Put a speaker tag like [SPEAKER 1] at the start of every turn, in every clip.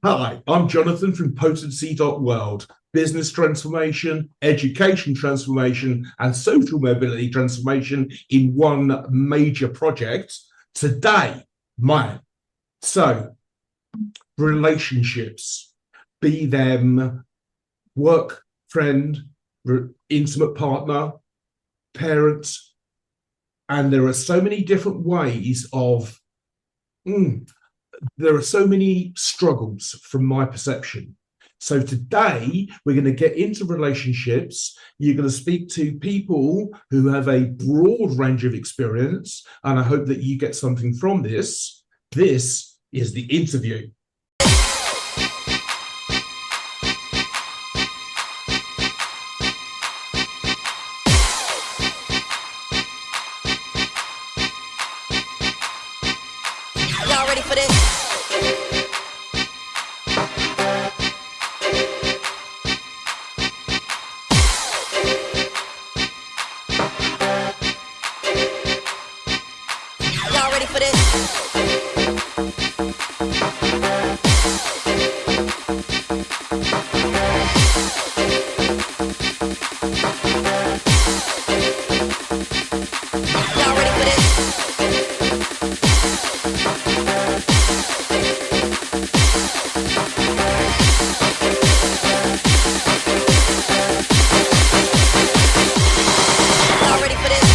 [SPEAKER 1] Hi, I'm Jonathan from Potency.world. Business transformation, education transformation, and social mobility transformation in one major project. Today, man. So, relationships, be them work, friend, intimate partner, parents, and there are so many different ways of there are so many struggles from my perception. So today we're going to get into relationships. You're going to speak to people who have a broad range of experience, and I hope that you get something from this. This is the interview.
[SPEAKER 2] Y'all ready for this? Y'all ready for this? Y'all ready for this? Y'all ready for this?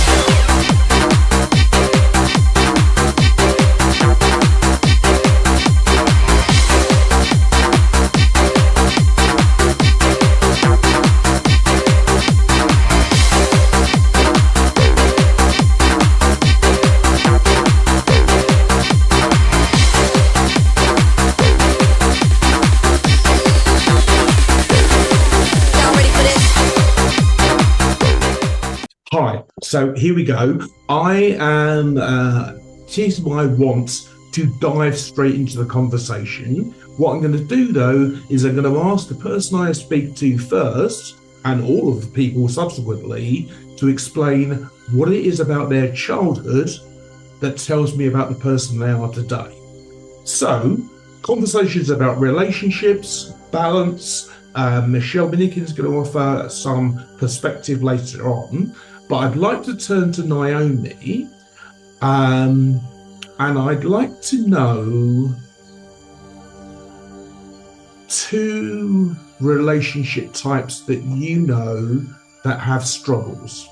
[SPEAKER 2] Y'all ready for this?
[SPEAKER 1] Hi, so here we go. Here's my want to dive straight into the conversation. What I'm going to do though is I'm going to ask the person I speak to first and all of the people subsequently to explain what it is about their childhood that tells me about the person they are today. So, conversations about relationships, balance. Michelle Minnikin is going to offer some perspective later on, but I'd like to turn to Naomi, and I'd like to know two relationship types that you know that have struggles.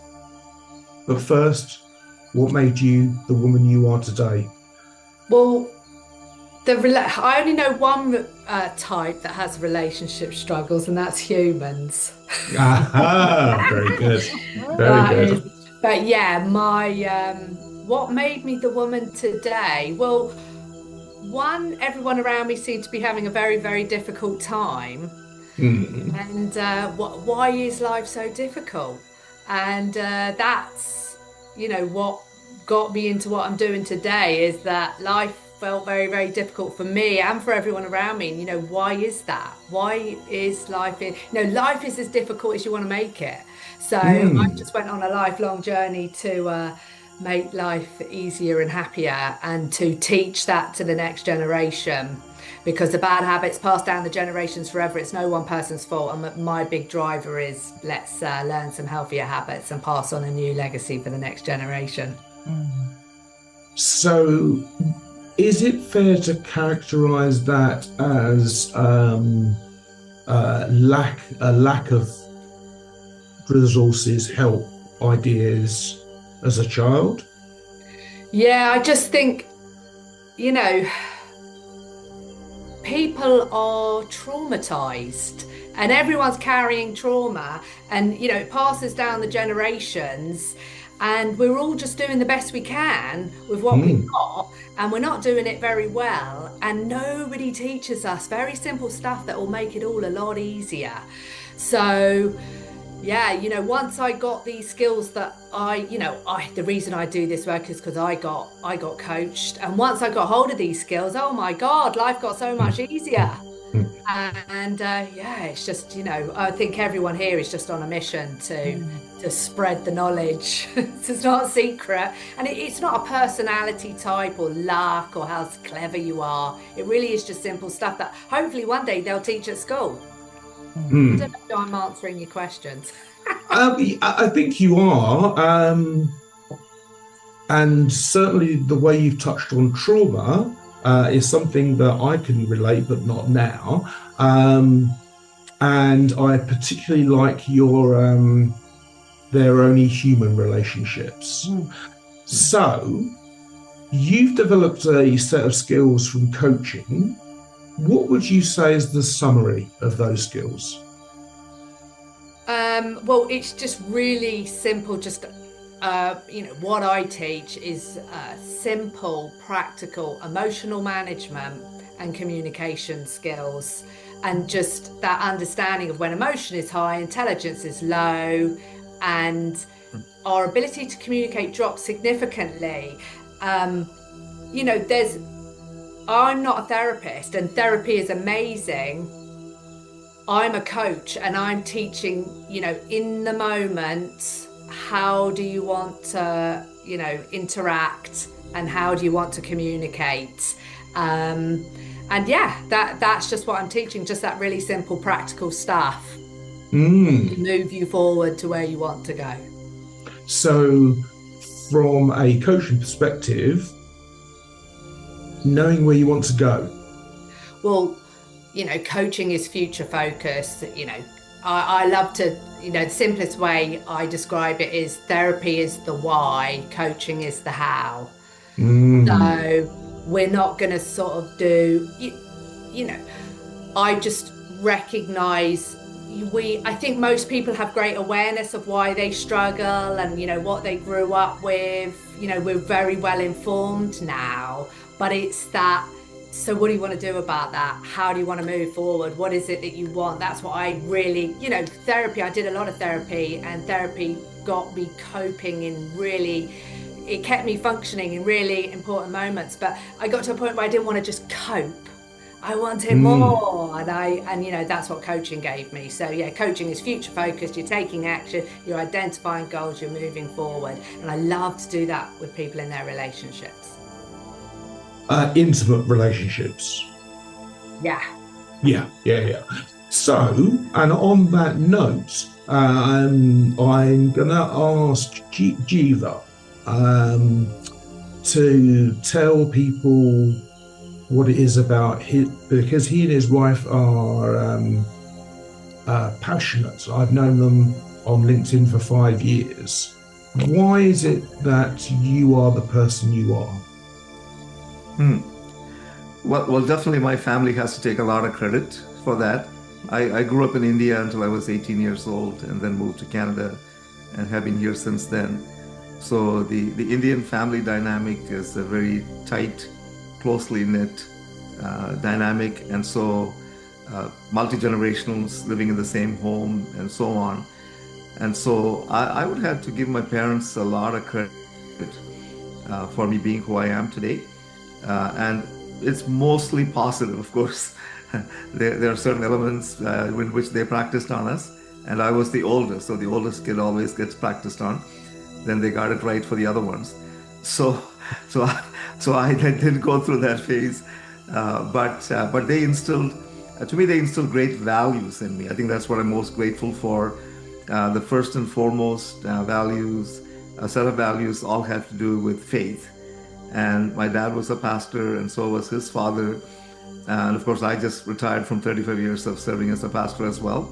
[SPEAKER 1] But first, what made you the woman you are today?
[SPEAKER 3] Well, I only know one type that has relationship struggles, and that's humans.
[SPEAKER 1] Aha, very good. Very
[SPEAKER 3] That
[SPEAKER 1] good.
[SPEAKER 3] is, but yeah, my what made me the woman today? Well, one, everyone around me seemed to be having a very, very difficult time,
[SPEAKER 1] Mm.
[SPEAKER 3] and why is life so difficult? And that's, what got me into what I'm doing today is that life felt very, very difficult for me and for everyone around me. And, why is that? Why is life is as difficult as you want to make it. So I
[SPEAKER 1] Mm.
[SPEAKER 3] just went on a lifelong journey to make life easier and happier and to teach that to the next generation. Because the bad habits pass down the generations forever. It's no one person's fault. And my big driver is let's learn some healthier habits and pass on a new legacy for the next generation.
[SPEAKER 1] So, is it fair to characterize that as a lack of resources, help, ideas as a child?
[SPEAKER 3] Yeah, I just think, you know, people are traumatized and everyone's carrying trauma and, it passes down the generations and we're all just doing the best we can with what we've
[SPEAKER 1] Mm.
[SPEAKER 3] got and we're not doing it very well and nobody teaches us very simple stuff that will make it all a lot easier. So yeah, once I got these skills that the reason I do this work is because I got coached. And once I got hold of these skills, oh my God, life got so much easier.
[SPEAKER 1] Mm.
[SPEAKER 3] And yeah, it's just, I think everyone here is just on a mission to spread the knowledge. It's not a secret, and it's not a personality type or luck or how clever you are. It really is just simple stuff that hopefully one day they'll teach at school. I don't
[SPEAKER 1] Mm.
[SPEAKER 3] know if I'm answering your questions.
[SPEAKER 1] I think you are. And certainly the way you've touched on trauma is something that I can relate, but not now. And I particularly like your they're only human relationships. So you've developed a set of skills from coaching. What would you say is the summary of those skills?
[SPEAKER 3] Well, it's just really simple. Just what I teach is simple, practical, emotional management and communication skills, and just that understanding of when emotion is high, intelligence is low, and our ability to communicate drops significantly. Um, there's I'm not a therapist, and therapy is amazing. I'm a coach and I'm teaching, in the moment, how do you want to, interact, and how do you want to communicate? And yeah, that's just what I'm teaching, just that really simple, practical stuff to
[SPEAKER 1] Mm.
[SPEAKER 3] move you forward to where you want to go.
[SPEAKER 1] So, from a coaching perspective, knowing where you want to go.
[SPEAKER 3] Well, coaching is future focused. I love to, the simplest way I describe it is therapy is the why, coaching is the how.
[SPEAKER 1] Mm.
[SPEAKER 3] So we're not going to sort of I just recognize I think most people have great awareness of why they struggle and, what they grew up with. We're very well informed now, but it's that. So what do you want to do about that? How do you want to move forward? What is it that you want? That's what I really, therapy, I did a lot of therapy, and therapy got me coping it kept me functioning in really important moments. But I got to a point where I didn't want to just cope. I wanted
[SPEAKER 1] Mm.
[SPEAKER 3] more. And that's what coaching gave me. So yeah, coaching is future focused. You're taking action, you're identifying goals, you're moving forward. And I love to do that with people in their relationships.
[SPEAKER 1] Intimate relationships.
[SPEAKER 3] Yeah.
[SPEAKER 1] Yeah. So, and on that note, I'm gonna ask Jeeva to tell people what it is about his, because he and his wife are passionate. I've known them on LinkedIn for 5 years. Why is it that you are the person you are?
[SPEAKER 4] Well, definitely my family has to take a lot of credit for that. I grew up in India until I was 18 years old and then moved to Canada and have been here since then. So the Indian family dynamic is a very tight, closely knit dynamic. And so multi-generationals living in the same home and so on. And so I would have to give my parents a lot of credit for me being who I am today. And it's mostly positive, of course. There are certain elements in which they practiced on us, and I was the oldest, so the oldest kid always gets practiced on. Then they got it right for the other ones. So, so I didn't go through that phase, but they instilled, to me, they instilled great values in me. I think that's what I'm most grateful for. The first and foremost values, a set of values, all had to do with faith. And my dad was a pastor, and so was his father. And of course, I just retired from 35 years of serving as a pastor as well.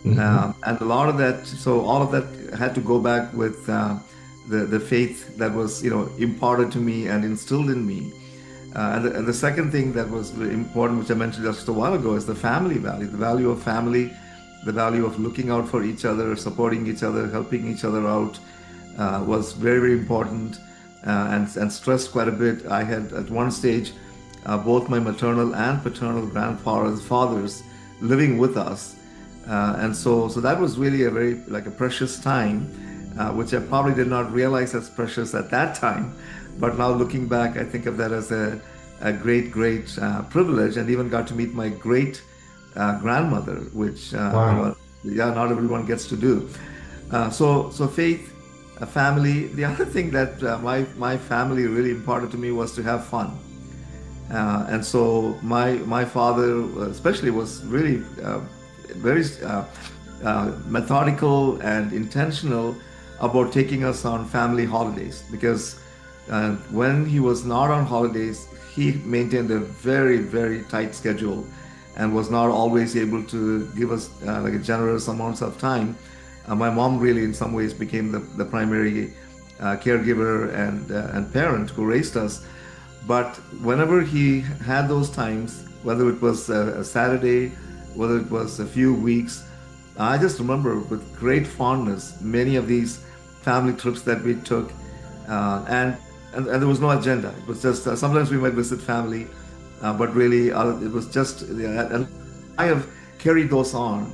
[SPEAKER 1] Mm-hmm.
[SPEAKER 4] And a lot of that, so all of that had to go back with the faith that was, imparted to me and instilled in me. And the second thing that was very important, which I mentioned just a while ago, is the family value, the value of family, the value of looking out for each other, supporting each other, helping each other out, was very, very important. And stressed quite a bit. I had at one stage both my maternal and paternal fathers living with us, and so that was really a very like a precious time, which I probably did not realize as precious at that time, but now looking back, I think of that as a great privilege, and even got to meet my great grandmother, which
[SPEAKER 1] Wow.
[SPEAKER 4] yeah, not everyone gets to do. So faith, family. The other thing that my family really imparted to me was to have fun. And so my father, especially, was really very methodical and intentional about taking us on family holidays, because when he was not on holidays, he maintained a very tight schedule and was not always able to give us like a generous amounts of time. My mom really, in some ways, became the primary caregiver and parent who raised us. But whenever he had those times, whether it was a Saturday, whether it was a few weeks, I just remember with great fondness many of these family trips that we took, and there was no agenda. It was just sometimes we might visit family, but really it was just, and I have carried those on.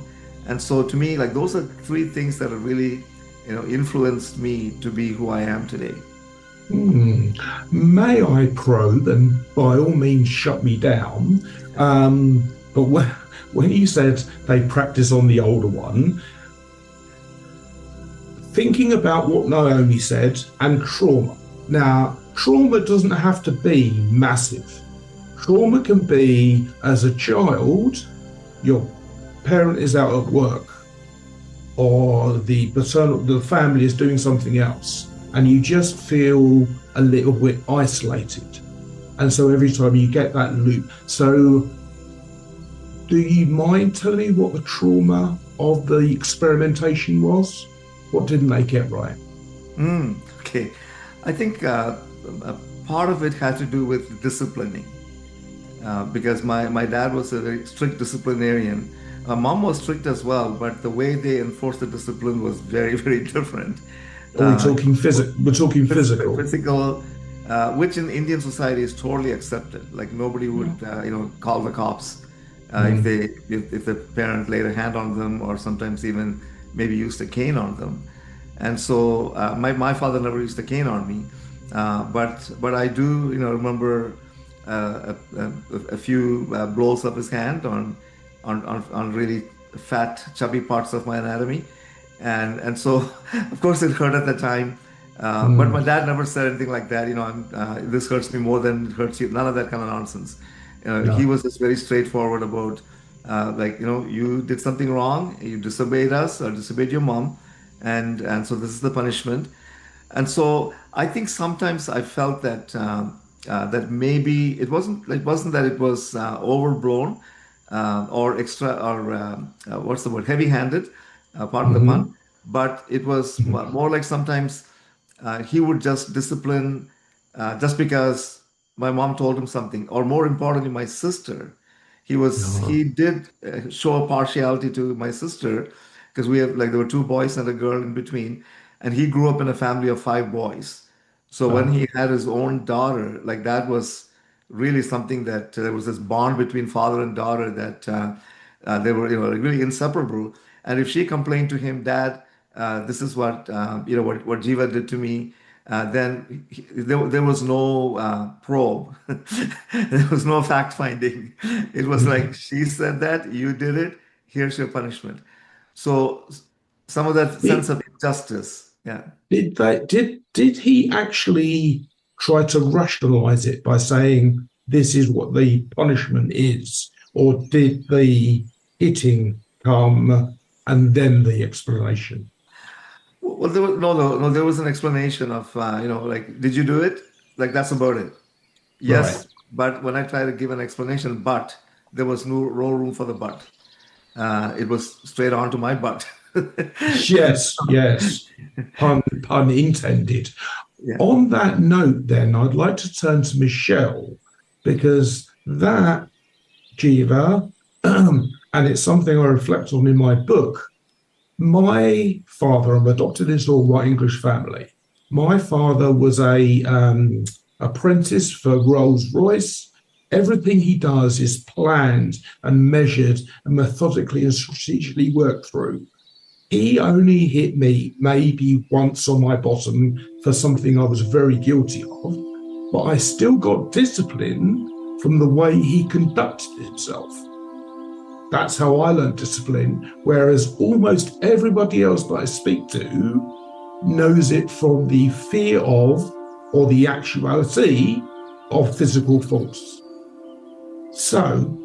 [SPEAKER 4] And so to me, like, those are three things that have really, influenced me to be who I am today.
[SPEAKER 1] Hmm. May I probe, and by all means shut me down? But when you said they practice on the older one, thinking about what Naomi said and trauma. Now, trauma doesn't have to be massive. Trauma can be, as a child, your parent is out at work, or the family is doing something else, and you just feel a little bit isolated. And so every time you get that loop. So do you mind telling me what the trauma of the experimentation was? What didn't they get right?
[SPEAKER 4] Okay. I think a part of it had to do with disciplining, because my dad was a very strict disciplinarian. Mom was strict as well, but the way they enforced the discipline was very different.
[SPEAKER 1] Are we
[SPEAKER 4] Uh,
[SPEAKER 1] talking physical? We're talking physical.
[SPEAKER 4] Physical, which in Indian society is totally accepted. Like, nobody would, call the cops
[SPEAKER 1] Mm.
[SPEAKER 4] if the parent laid a hand on them, or sometimes even maybe used a cane on them. And so my father never used a cane on me, but I do, remember a few blows of his hand on really fat, chubby parts of my anatomy. And so, of course, it hurt at the time. But my
[SPEAKER 1] Mm.
[SPEAKER 4] dad never said anything like that. This hurts me more than it hurts you. None of that kind of nonsense. He
[SPEAKER 1] No.
[SPEAKER 4] was just very straightforward about, like, you did something wrong, you disobeyed us or disobeyed your mom, and so this is the punishment. And so I think sometimes I felt that that maybe it wasn't that it was overblown, or extra, or what's the word, heavy-handed, pardon the
[SPEAKER 1] Hmm.
[SPEAKER 4] pun, but it was more like sometimes he would just discipline just because my mom told him something, or more importantly, my sister. He
[SPEAKER 1] No.
[SPEAKER 4] did show a partiality to my sister, because there were two boys and a girl in between, and he grew up in a family of five boys. So when
[SPEAKER 1] Oh.
[SPEAKER 4] he had his own daughter, like, that was really something that there was this bond between father and daughter, that they were, like, really inseparable. And if she complained to him, Dad, this is what what Jiva did to me, then there was no probe. There was no fact finding. It was like, she said that, you did it, here's your punishment. So some of that sense
[SPEAKER 1] Did,
[SPEAKER 4] of injustice. Yeah.
[SPEAKER 1] did he actually try to rationalize it by saying this is what the punishment is, or did the hitting come and then the explanation?
[SPEAKER 4] Well, there was, no, there was an explanation of, like, did you do it? Like, that's about it.
[SPEAKER 1] Right.
[SPEAKER 4] Yes, but when I tried to give an explanation, but there was no room for the but. It was straight on to my butt.
[SPEAKER 1] Yes, yes. Pun intended.
[SPEAKER 4] Yeah.
[SPEAKER 1] On that note, then, I'd like to turn to Michelle, because that, Jiva, and it's something I reflect on in my book. My father, I'm adopted into a white English family. My father was a apprentice for Rolls Royce. Everything he does is planned and measured and methodically and strategically worked through. He only hit me maybe once on my bottom for something I was very guilty of, but I still got discipline from the way he conducted himself. That's how I learned discipline. Whereas almost everybody else that I speak to knows it from the fear of or the actuality of physical force. So,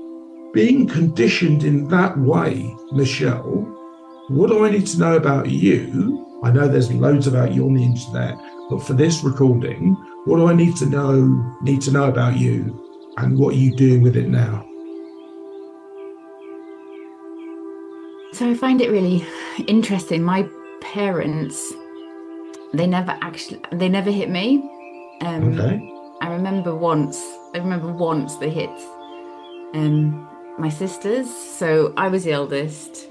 [SPEAKER 1] being conditioned in that way, Michelle, what do I need to know about you? I know there's loads about you on the internet, but for this recording, what do I need to know about you, and what are you doing with it now?
[SPEAKER 5] So I find it really interesting. My parents, they never hit me.
[SPEAKER 1] Okay.
[SPEAKER 5] I remember once they hit my sisters. So I was the eldest,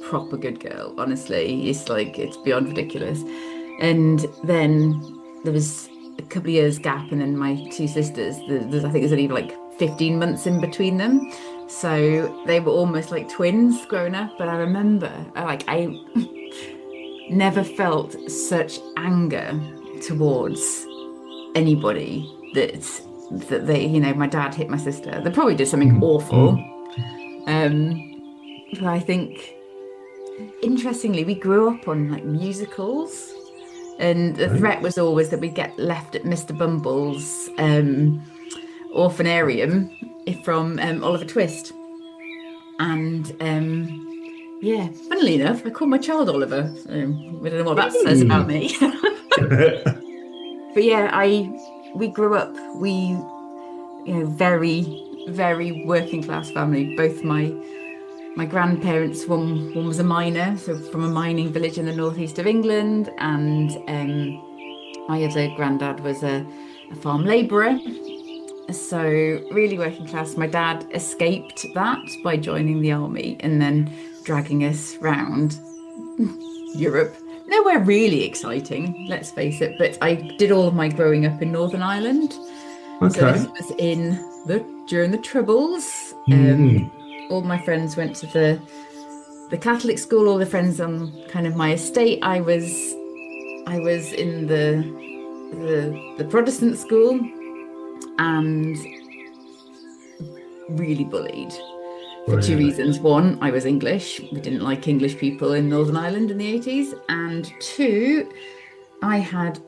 [SPEAKER 5] proper good girl, honestly. It's beyond ridiculous. And then there was a couple of years gap, and then my two sisters, I think there's only like 15 months in between them. So they were almost like twins growing up. But I remember, I never felt such anger towards anybody that they, my dad hit my sister. They probably did something awful. But I think, interestingly, we grew up on like musicals, and the threat was always that we'd get left at Mr. Bumble's orphanarium from Oliver Twist. And funnily enough, I called my child Oliver. I don't know what that says about me. But yeah, we grew up, very, very working class family. Both my grandparents, one was a miner, so from a mining village in the northeast of England, and my other granddad was a farm labourer. So really working class. My dad escaped that by joining the army and then dragging us round Europe. Nowhere really exciting, let's face it, but I did all of my growing up in Northern Ireland.
[SPEAKER 1] Okay.
[SPEAKER 5] So this was during the Troubles. All my friends went to the Catholic school, all the friends on kind of my estate. I was in the Protestant school, and really bullied for two reasons. One, I was English. We didn't like English people in Northern Ireland in the 80s. And two, I had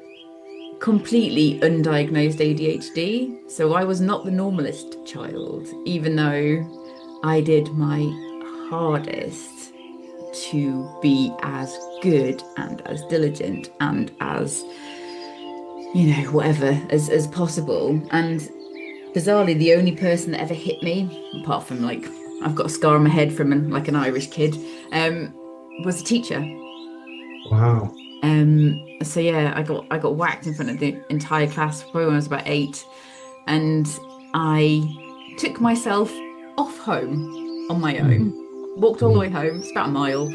[SPEAKER 5] completely undiagnosed ADHD. So I was not the normalist child, even though I did my hardest to be as good and as diligent and as, whatever as possible. And bizarrely, the only person that ever hit me, apart from I've got a scar on my head from an Irish kid, was a teacher.
[SPEAKER 1] Wow.
[SPEAKER 5] So yeah, I got whacked in front of the entire class probably when I was about 8, and I took myself off home on my own, walked all the way home. It's about a mile.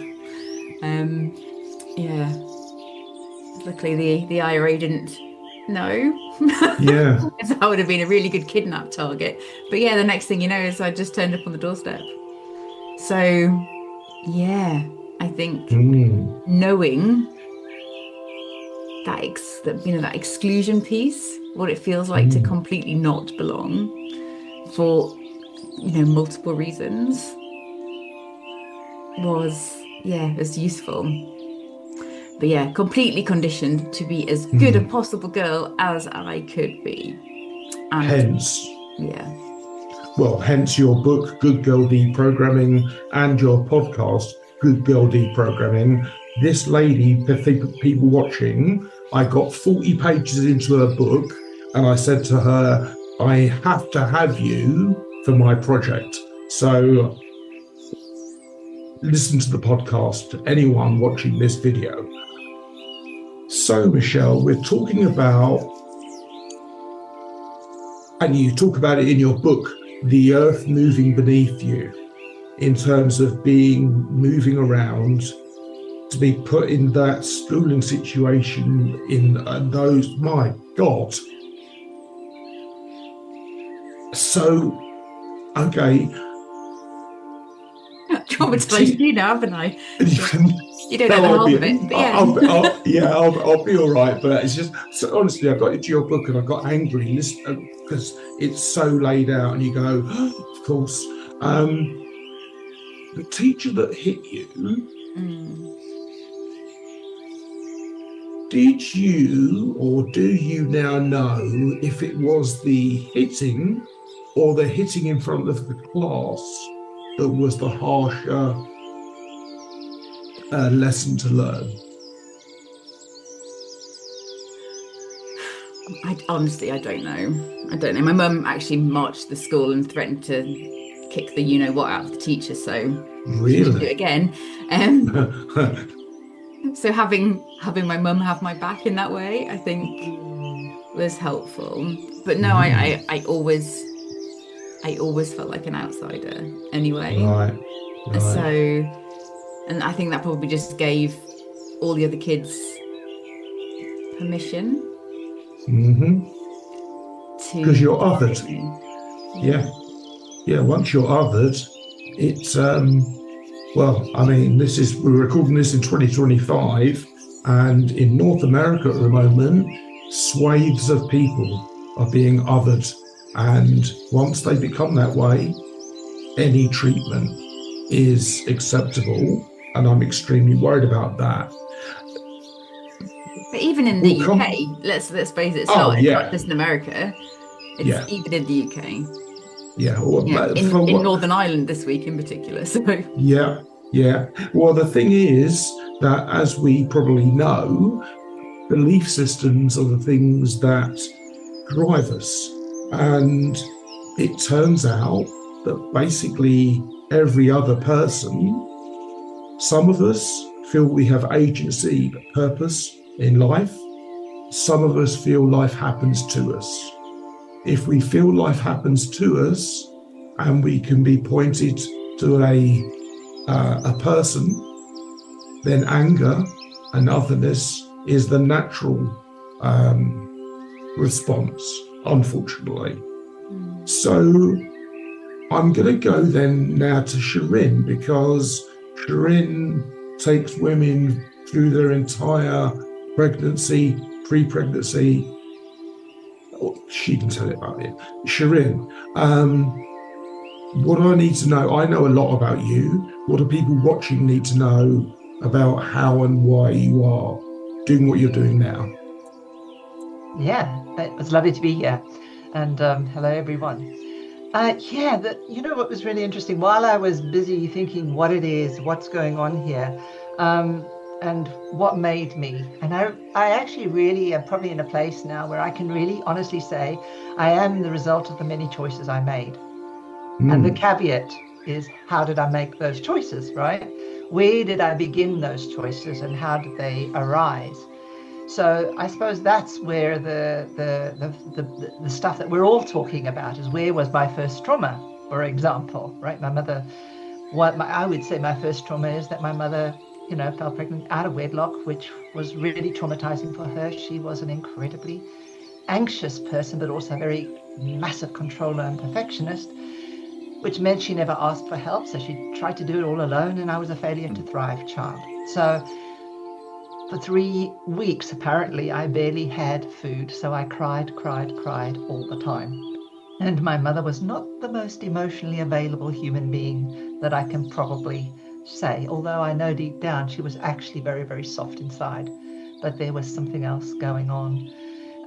[SPEAKER 5] Luckily the IRA didn't know.
[SPEAKER 1] Yeah.
[SPEAKER 5] That would have been a really good kidnap target. But yeah, the next thing you know is I just turned up on the doorstep. So yeah, I think knowing that exclusion piece, what it feels like to completely not belong for multiple reasons, was useful. But yeah, completely conditioned to be as good a possible girl as I could be. And
[SPEAKER 1] hence your book, Good Girl Deprogramming, and your podcast, Good Girl Deprogramming. This lady, for people watching, I got 40 pages into her book, and I said to her, I have to have you for my project. So listen to the podcast, anyone watching this video. So, Michelle, we're talking about, and you talk about it in your book, the earth moving beneath you, in terms of moving around, to be put in that schooling situation in those, my God. So, okay.
[SPEAKER 5] Traumatized you now, haven't I? You don't know the half of it, but yeah.
[SPEAKER 1] I'll be all right. But it's just, so honestly, I got into your book and I got angry because it's so laid out, and you go, oh, of course. the teacher that hit you, did you or do you now know if it was the hitting or the hitting in front of the class that was the harsher lesson to learn?
[SPEAKER 5] I honestly, I don't know. I don't know. My mum actually marched to the school and threatened to kick the you-know-what out of the teacher, so she should do it
[SPEAKER 1] Really?
[SPEAKER 5] again. So having my mum have my back in that way, I think was helpful. But no, I always felt like an outsider anyway.
[SPEAKER 1] Right,
[SPEAKER 5] So,
[SPEAKER 1] right.
[SPEAKER 5] and I think that probably just gave all the other kids permission
[SPEAKER 1] Mm-hmm.
[SPEAKER 5] to,
[SPEAKER 1] Because you're othered.
[SPEAKER 5] you know,
[SPEAKER 1] Yeah. Yeah, once you're othered, it's well, I mean, we're recording this in 2025, and in North America at the moment, swathes of people are being othered, and once they become that way, any treatment is acceptable, and I'm extremely worried about that.
[SPEAKER 5] But even in the
[SPEAKER 1] We'll come.
[SPEAKER 5] UK, let's face it, it's
[SPEAKER 1] Oh
[SPEAKER 5] not
[SPEAKER 1] yeah,
[SPEAKER 5] just in America. It's
[SPEAKER 1] yeah,
[SPEAKER 5] even in the UK.
[SPEAKER 1] yeah. Well,
[SPEAKER 5] Yeah,
[SPEAKER 1] from
[SPEAKER 5] in
[SPEAKER 1] what,
[SPEAKER 5] Northern Ireland this week in particular. So
[SPEAKER 1] yeah, yeah. Well, the thing is that, as we probably know, belief systems are the things that drive us. And it turns out that basically every other person, some of us feel we have agency, purpose in life. Some of us feel life happens to us. If we feel life happens to us and we can be pointed to a person, then anger and otherness is the natural response, unfortunately. So I'm going to go then now to Sherine, because Sherine takes women through their entire pregnancy, pre-pregnancy. She can tell it about it. Sherine, what do I need to know? I know a lot about you. What do people watching need to know about how and why you are doing what you're doing now?
[SPEAKER 6] Yeah, it was lovely to be here. And hello, everyone. What was really interesting, while I was busy thinking what it is, what's going on here, and what made me, and I actually really am probably in a place now where I can really honestly say I am the result of the many choices I made. And the caveat is, how did I make those choices, right? Where did I begin those choices and how did they arise? So I suppose that's where the stuff that we're all talking about is, where was my first trauma, for example, right? My mother, I would say my first trauma is that my mother, fell pregnant out of wedlock, which was really traumatizing for her. She was an incredibly anxious person, but also a very massive controller and perfectionist, which meant she never asked for help. So she tried to do it all alone, and I was a failure to thrive child. So for 3 weeks, apparently, I barely had food. So I cried all the time. And my mother was not the most emotionally available human being that I can probably say, although I know deep down she was actually very, very soft inside, but there was something else going on.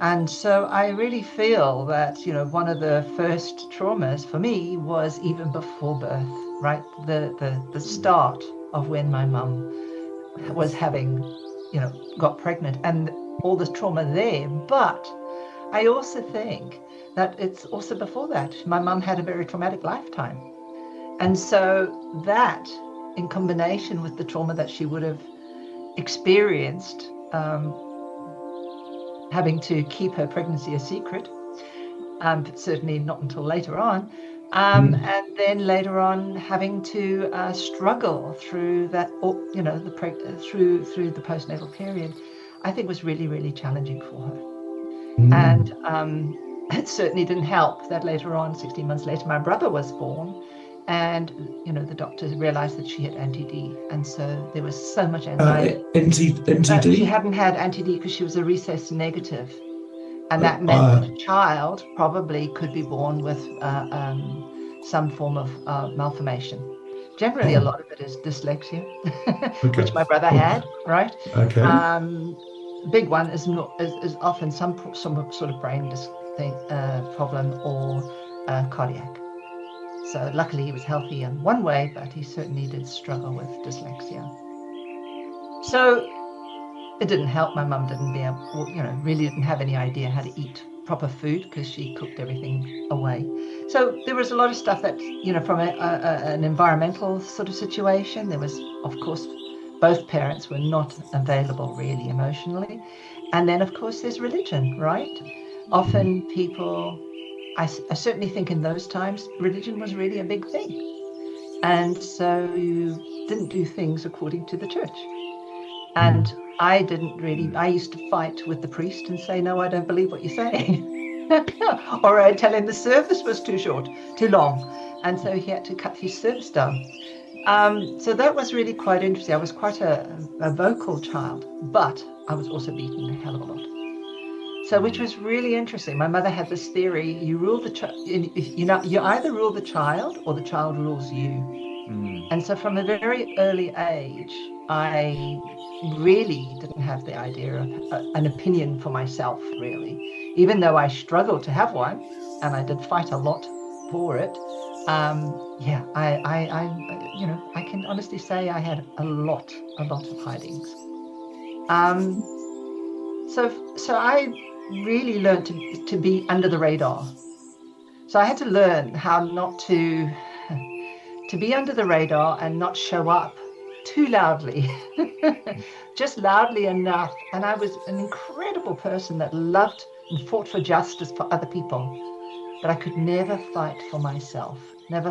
[SPEAKER 6] And so I really feel that, one of the first traumas for me was even before birth, right? The start of when my mum was having, got pregnant, and all the trauma there. But I also think that it's also before that. My mum had a very traumatic lifetime. And so that, in combination with the trauma that she would have experienced, having to keep her pregnancy a secret, certainly not until later on, and then later on having to struggle through that, through the postnatal period, I think was really, really challenging for her. And it certainly didn't help that later on, 16 months later, my brother was born, and the doctors realized that she had NTD, and so there was so much anxiety.
[SPEAKER 1] NTD?
[SPEAKER 6] She hadn't had NTD because she was a rhesus negative, and that meant that the child probably could be born with some form of malformation. Generally, a lot of it is dyslexia,
[SPEAKER 1] Okay.
[SPEAKER 6] which my brother had, right?
[SPEAKER 1] Okay.
[SPEAKER 6] Big one is often some sort of brain problem or cardiac. So luckily he was healthy in one way, but he certainly did struggle with dyslexia. So it didn't help. My mum didn't really didn't have any idea how to eat proper food because she cooked everything away. So there was a lot of stuff that, from an environmental sort of situation, there was, of course, both parents were not available really emotionally. And then, of course, there's religion, right? Often people, I certainly think in those times, religion was really a big thing. And so you didn't do things according to the church. And I used to fight with the priest and say, no, I don't believe what you say. Or I'd tell him the service was too short, too long. And so he had to cut his service down. So that was really quite interesting. I was quite a vocal child, but I was also beaten a hell of a lot. So, which was really interesting. My mother had this theory: you rule the you either rule the child or the child rules you. And so, from a very early age, I really didn't have the idea of an opinion for myself, really, even though I struggled to have one, and I did fight a lot for it. I can honestly say I had a lot of hidings. So I really learned to be under the radar. So I had to learn how not to be under the radar and not show up too loudly, just loudly enough. And I was an incredible person that loved and fought for justice for other people, but I could never fight for myself. And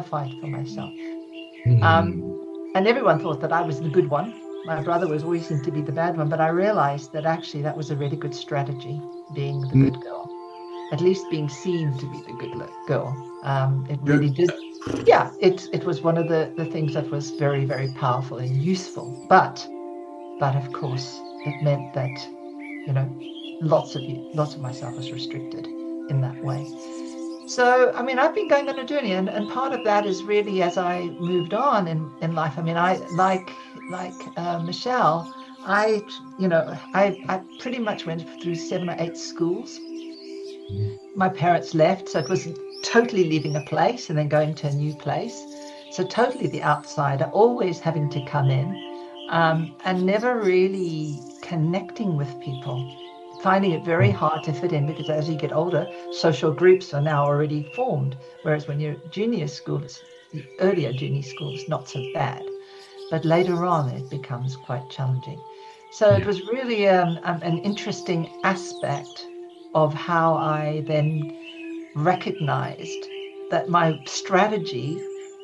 [SPEAKER 6] everyone thought that I was the good one. My brother was always seemed to be the bad one, but I realized that actually that was a really good strategy, being the good girl, at least being seen to be the good girl. It really did. Yeah, it was one of the things that was very, very powerful and useful. But of course, it meant that, lots of myself was restricted in that way. So, I mean, I've been going on a journey, and part of that is really as I moved on in life. I mean, I like Michelle, I pretty much went through 7 or 8 schools. My parents left, so it was totally leaving a place and then going to a new place. So totally the outsider, always having to come in, and never really connecting with people. Finding it very hard to fit in, because as you get older, social groups are now already formed. Whereas when you're junior school, the earlier junior school is not so bad, but later on it becomes quite challenging. So it was really an interesting aspect of how I then recognized that my strategy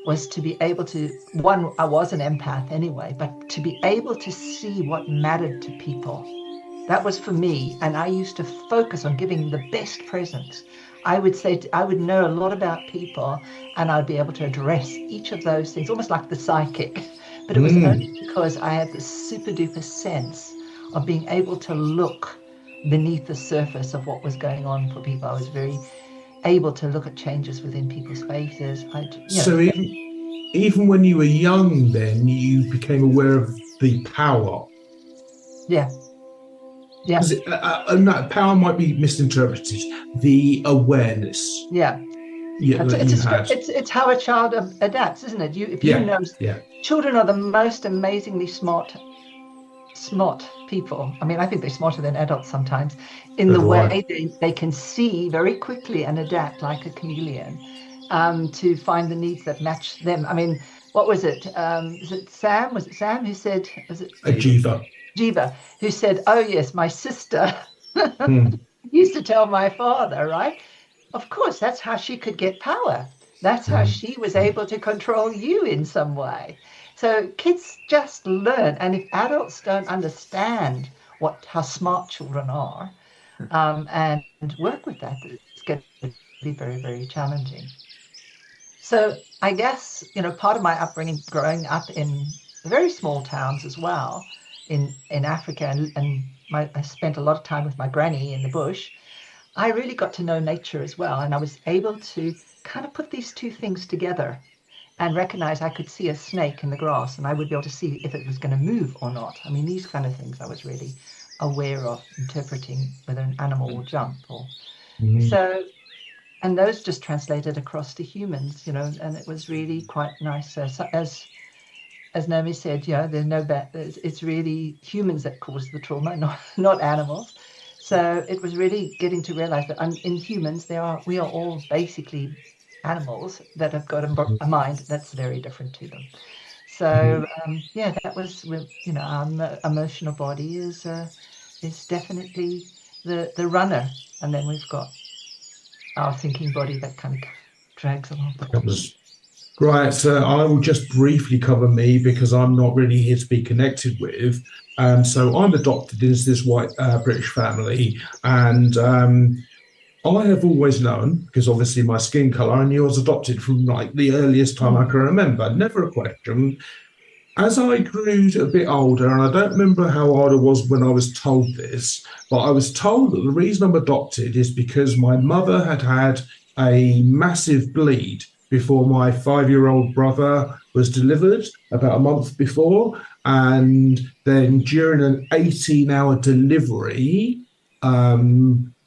[SPEAKER 6] was to be able to, one, I was an empath anyway, but to be able to see what mattered to people. That was for me, and I used to focus on giving the best presents. I would say I would know a lot about people, and I'd be able to address each of those things, almost like the psychic. But it was only because I had this super duper sense of being able to look beneath the surface of what was going on for people. I was very able to look at changes within people's faces.
[SPEAKER 1] So even when you were young, then you became aware of the power.
[SPEAKER 6] Yeah.
[SPEAKER 1] And that power might be misinterpreted. The awareness.
[SPEAKER 6] Yeah. It's how a child adapts, isn't it? Children are the most amazingly smart people. I mean, I think they're smarter than adults sometimes, in the way they can see very quickly and adapt like a chameleon, to find the needs that match them. I mean, what was it? Was it Sam? Was it Sam who said? Was it Jeeva, who said, "Oh yes, my sister used to tell my father," right? Of course, that's how she could get power. That's how she was able to control you in some way. So kids just learn, and if adults don't understand how smart children are, and work with that, it's going to be very, very challenging. So I guess, part of my upbringing, growing up in very small towns as well, in Africa, and I spent a lot of time with my granny in the bush, I really got to know nature as well. And I was able to kind of put these two things together and recognize I could see a snake in the grass and I would be able to see if it was going to move or not. I mean, these kind of things I was really aware of, interpreting whether an animal will jump or so. And those just translated across to humans, you know, and it was really quite nice. So as Naomi said, you know, there's no it's really humans that cause the trauma, not animals. So it was really getting to realize that in humans, we are all basically animals that have got a mind that's very different to them. So yeah, that was, you know, our emotional body is definitely the runner, and then we've got our thinking body that kind of drags along.
[SPEAKER 1] Right, so I will just briefly cover me because I'm not really here to be connected with. So I'm adopted into this white British family, and I have always known, because obviously my skin colour, I knew I was adopted from like the earliest time I can remember, never a question. As I grew a bit older, and I don't remember how old I was when I was told this, but I was told that the reason I'm adopted is because my mother had a massive bleed before my 5-year-old brother was delivered about a month before. And then during an 18-hour delivery,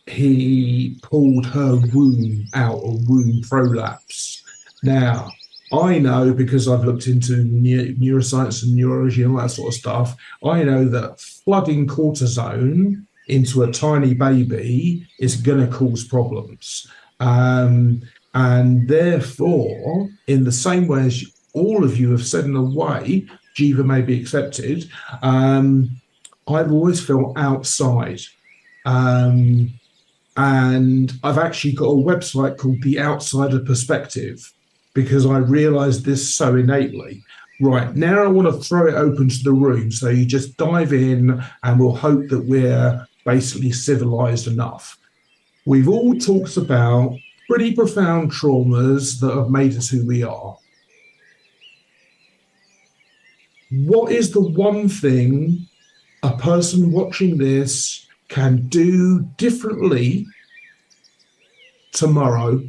[SPEAKER 1] he pulled her womb out, a womb prolapse. Now, I know, because I've looked into neuroscience and neurology and all that sort of stuff, I know that flooding cortisone into a tiny baby is going to cause problems. And therefore, in the same way as all of you have said in a way, Jeeva may be accepted, I've always felt outside. And I've actually got a website called The Outsider Perspective, because I realised this so innately. Right, now I want to throw it open to the room, so you just dive in and we'll hope that we're basically civilised enough. We've all talked about pretty profound traumas that have made us who we are. What is the one thing a person watching this can do differently tomorrow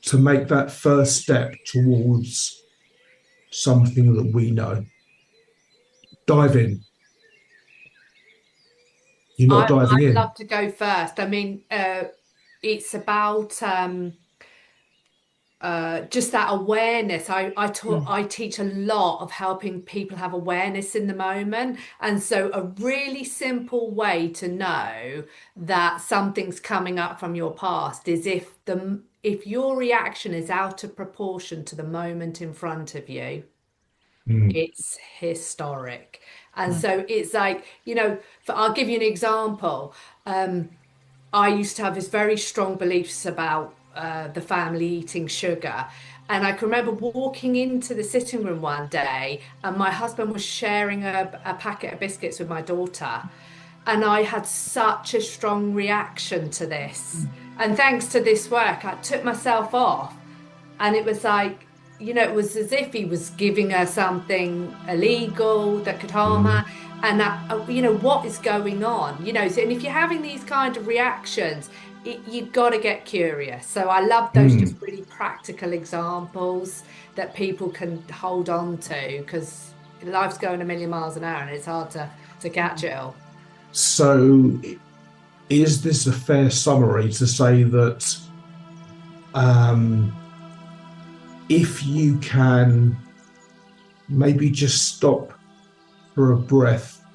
[SPEAKER 1] to make that first step towards something that we know? Dive in. You're not diving in.
[SPEAKER 3] I'd love to go first. I mean, it's about just that awareness. I teach a lot of helping people have awareness in the moment, and so a really simple way to know that something's coming up from your past is if your reaction is out of proportion to the moment in front of you. It's historic. And so it's like, you know, I'll give you an example. I used to have this very strong beliefs about the family eating sugar. And I can remember walking into the sitting room one day and my husband was sharing a packet of biscuits with my daughter. And I had such a strong reaction to this. And thanks to this work, I took myself off. And it was like, you know, it was as if he was giving her something illegal that could harm her. And that, you know, what is going on? You know, so, and if you're having these kind of reactions, you've got to get curious. So I love those just really practical examples that people can hold on to, because life's going a million miles an hour and it's hard to catch it all.
[SPEAKER 1] So is this a fair summary to say that if you can maybe just stop for a breath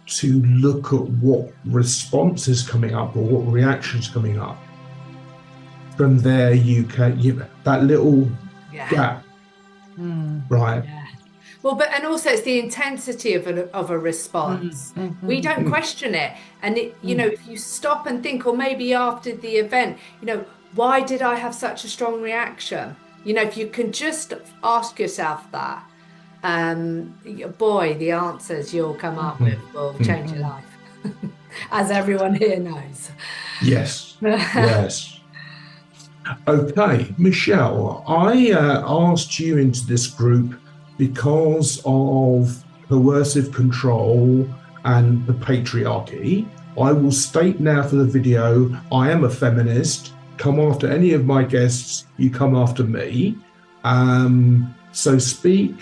[SPEAKER 1] to look at what response is coming up or what reaction is coming up, from there you can, that little gap, right?
[SPEAKER 3] Yeah. Well, and also it's the intensity of a response. We don't question it. And you know, if you stop and think, or maybe after the event, you know, why did I have such a strong reaction? You know, if you can just ask yourself that, boy, the answers you'll come up with will change your life, as everyone here knows.
[SPEAKER 1] Yes, yes. Okay, Michelle, I asked you into this group because of coercive control and the patriarchy. I will state now for the video, I am a feminist. Come after any of my guests, you come after me. So speak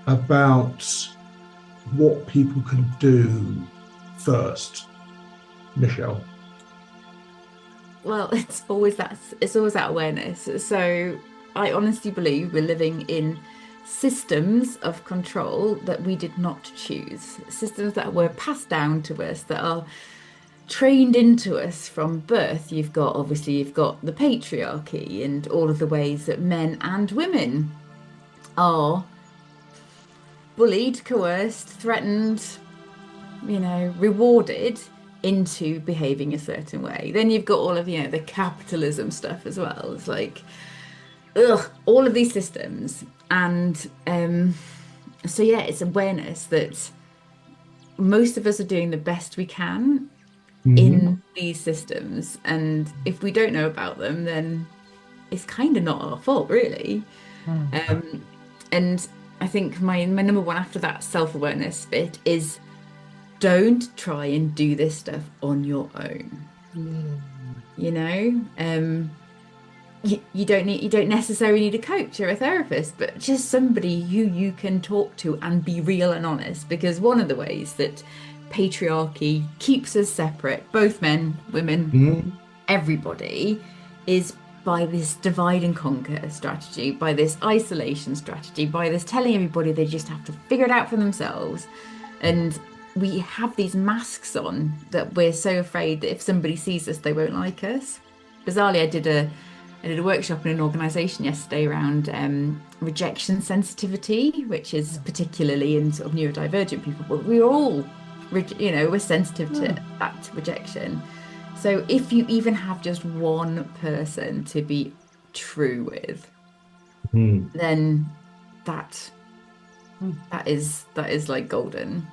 [SPEAKER 1] about what people can do first, Michelle.
[SPEAKER 5] Well, it's always that awareness. So I honestly believe we're living in systems of control that we did not choose, systems that were passed down to us, that are trained into us from birth. You've got the patriarchy and all of the ways that men and women are bullied, coerced, threatened, rewarded into behaving a certain way. Then you've got all of, the capitalism stuff as well. It's like, all of these systems. And so, yeah, it's awareness that most of us are doing the best we can in these systems. And if we don't know about them, then it's kind of not our fault, really. And I think my number one after that self-awareness bit is, don't try and do this stuff on your own. You don't necessarily need a coach or a therapist, but just somebody who you can talk to and be real and honest. Because one of the ways that patriarchy keeps us separate, both men, women, everybody, is by this divide and conquer strategy, by this isolation strategy, by this telling everybody they just have to figure it out for themselves. And we have these masks on that we're so afraid that if somebody sees us, they won't like us. Bizarrely, I did a workshop in an organisation yesterday around rejection sensitivity, which is particularly in sort of neurodivergent people, but we're all, we're sensitive to that rejection. So if you even have just one person to be true with, then that is like golden.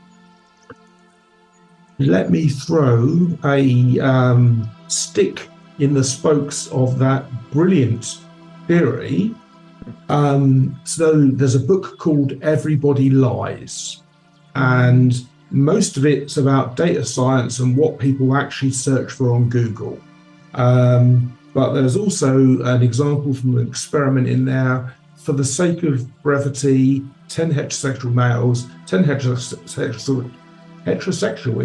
[SPEAKER 1] Let me throw a stick in the spokes of that brilliant theory. So there's a book called Everybody Lies, and most of it's about data science and what people actually search for on Google. But there's also an example from an experiment in there. For the sake of brevity, 10 heterosexual males, 10 heterosexual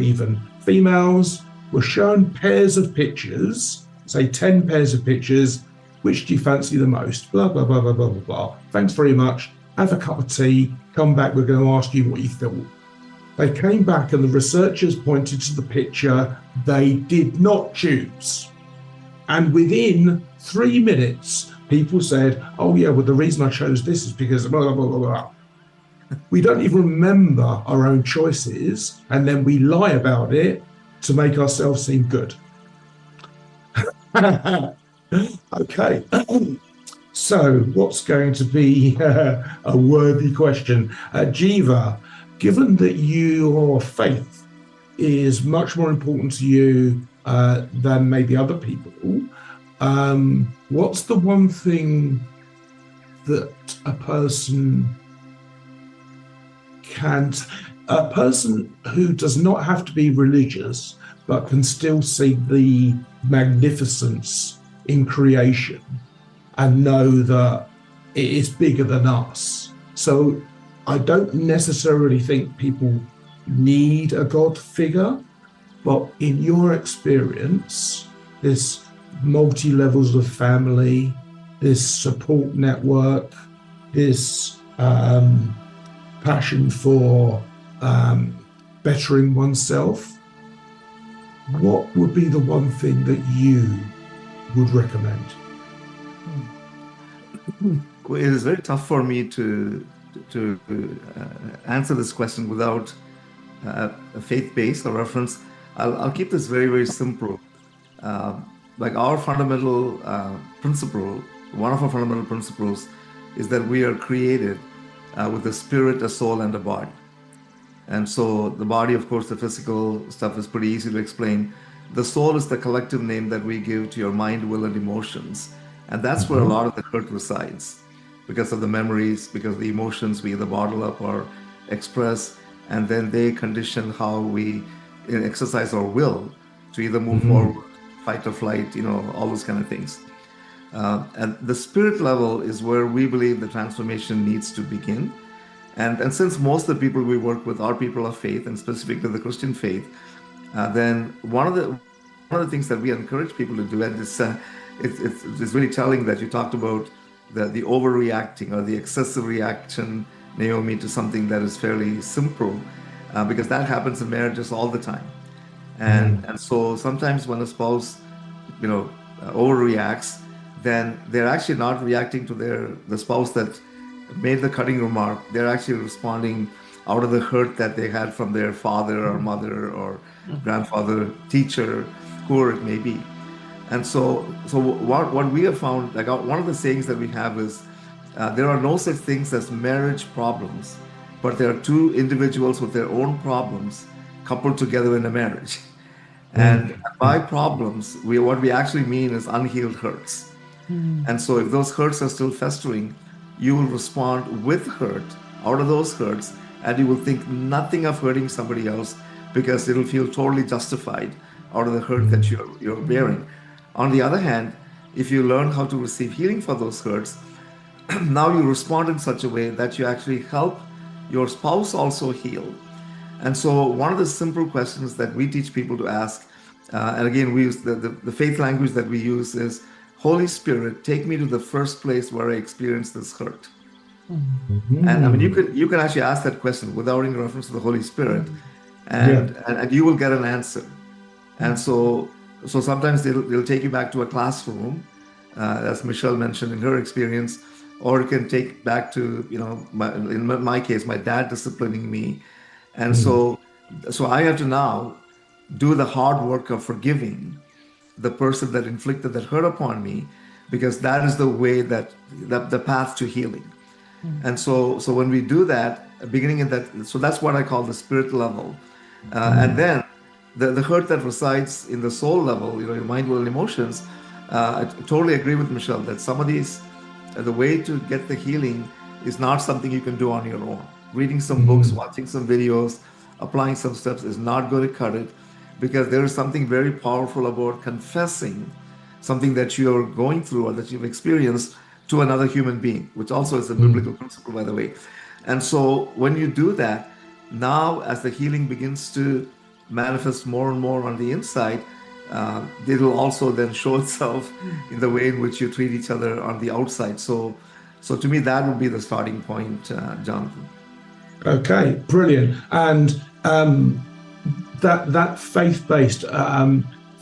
[SPEAKER 1] even females were shown pairs of pictures, say 10 pairs of pictures. Which do you fancy the most? Blah, blah, blah, blah, blah, blah, blah. Thanks very much. Have a cup of tea. Come back. We're going to ask you what you thought. They came back and the researchers pointed to the picture they did not choose. And within 3 minutes, people said, oh, yeah, well, the reason I chose this is because blah, blah, blah, blah, blah. We don't even remember our own choices, and then we lie about it to make ourselves seem good. Okay. So what's going to be a worthy question? Jeeva, given that your faith is much more important to you than maybe other people, what's the one thing that a person who does not have to be religious but can still see the magnificence in creation and know that it is bigger than us? So I don't necessarily think people need a God figure, but in your experience, this multi-levels of family, this support network, this passion for bettering oneself, what would be the one thing that you would recommend?
[SPEAKER 4] It is very tough for me to answer this question without a faith base or reference. I'll keep this very, very simple. Like our fundamental principle, one of our fundamental principles is that we are created with a spirit, a soul, and a body. And so the body, of course, the physical stuff is pretty easy to explain. The soul is the collective name that we give to your mind, will, and emotions. And that's where a lot of the hurt resides, because of the memories, because of the emotions we either bottle up or express, and then they condition how we exercise our will to either move forward, fight or flight, all those kind of things. And the spirit level is where we believe the transformation needs to begin. And since most of the people we work with are people of faith, and specifically the Christian faith, then one of the things that we encourage people to do, and it's really telling that you talked about the overreacting or the excessive reaction, Naomi, to something that is fairly simple, because that happens in marriages all the time. And so sometimes when a spouse, overreacts, then they're actually not reacting to the spouse that made the cutting remark. They're actually responding out of the hurt that they had from their father or mother or grandfather, teacher, whoever it may be. And so what we have found, like one of the sayings that we have is, there are no such things as marriage problems, but there are two individuals with their own problems coupled together in a marriage. And by problems, what we actually mean is unhealed hurts. And so if those hurts are still festering, you will respond with hurt out of those hurts, and you will think nothing of hurting somebody else because it'll feel totally justified out of the hurt that you're bearing. On the other hand, if you learn how to receive healing for those hurts, now you respond in such a way that you actually help your spouse also heal. And so one of the simple questions that we teach people to ask, and again, we use the faith language that we use is, Holy Spirit, take me to the first place where I experienced this hurt. And I mean, you can actually ask that question without any reference to the Holy Spirit, and you will get an answer. And so sometimes they'll take you back to a classroom, as Michelle mentioned in her experience, or it can take back to, in my case, my dad disciplining me. And so I have to now do the hard work of forgiving the person that inflicted that hurt upon me, because that is the way the path to healing. And so when we do that, beginning in that, so that's what I call the spirit level. And then the hurt that resides in the soul level, your mind, will, and emotions, I totally agree with Michelle that some of these, the way to get the healing is not something you can do on your own. Reading some books, watching some videos, applying some steps is not going to cut it, because there is something very powerful about confessing something that you're going through or that you've experienced to another human being, which also is a biblical principle, by the way. And so when you do that, now as the healing begins to manifest more and more on the inside, it'll also then show itself in the way in which you treat each other on the outside. So to me, that would be the starting point, Jonathan.
[SPEAKER 1] Okay, brilliant. And that faith-based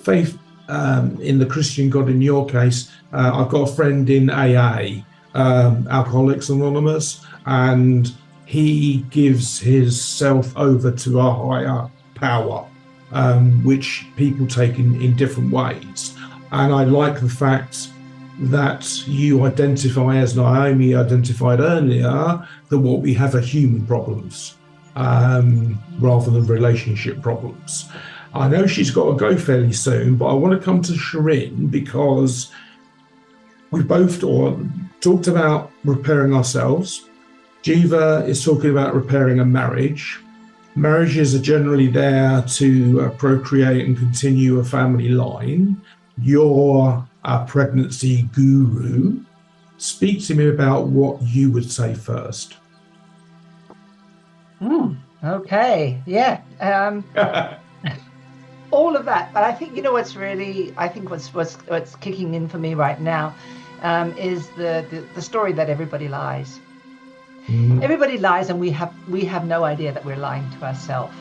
[SPEAKER 1] faith in the Christian God, in your case, I've got a friend in AA, Alcoholics Anonymous, and he gives himself over to a higher power, which people take in different ways. And I like the fact that you identify, as Naomi identified earlier, that what we have are human problems rather than relationship problems. I know she's got to go fairly soon, but I want to come to Sherine, because we both talked about repairing ourselves. Jeeva is talking about repairing a marriage. Marriages are generally there to procreate and continue a family line. You're a pregnancy guru. Speak to me about what you would say first.
[SPEAKER 6] Okay, yeah. All of that, but I think what's kicking in for me right now is the story that everybody lies. Everybody lies, and we have no idea that we're lying to ourselves.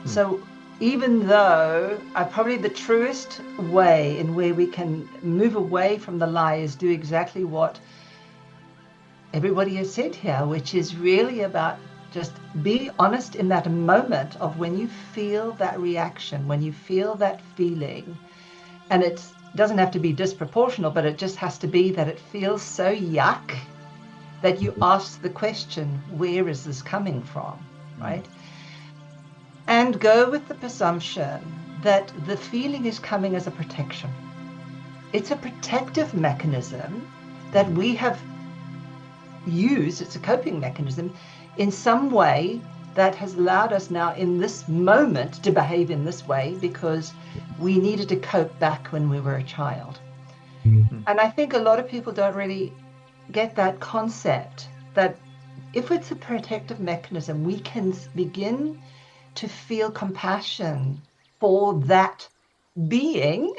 [SPEAKER 6] So even though probably the truest way in where we can move away from the lie is do exactly what everybody has said here, which is really about just be honest in that moment of when you feel that reaction, when you feel that feeling. And it doesn't have to be disproportional, but it just has to be that it feels so yuck that you ask the question, where is this coming from, right? And go with the presumption that the feeling is coming as a protection. It's a protective mechanism that we have used. It's a coping mechanism in some way that has allowed us now in this moment to behave in this way because we needed to cope back when we were a child. And I think a lot of people don't really get that concept that if it's a protective mechanism, we can begin to feel compassion for that being,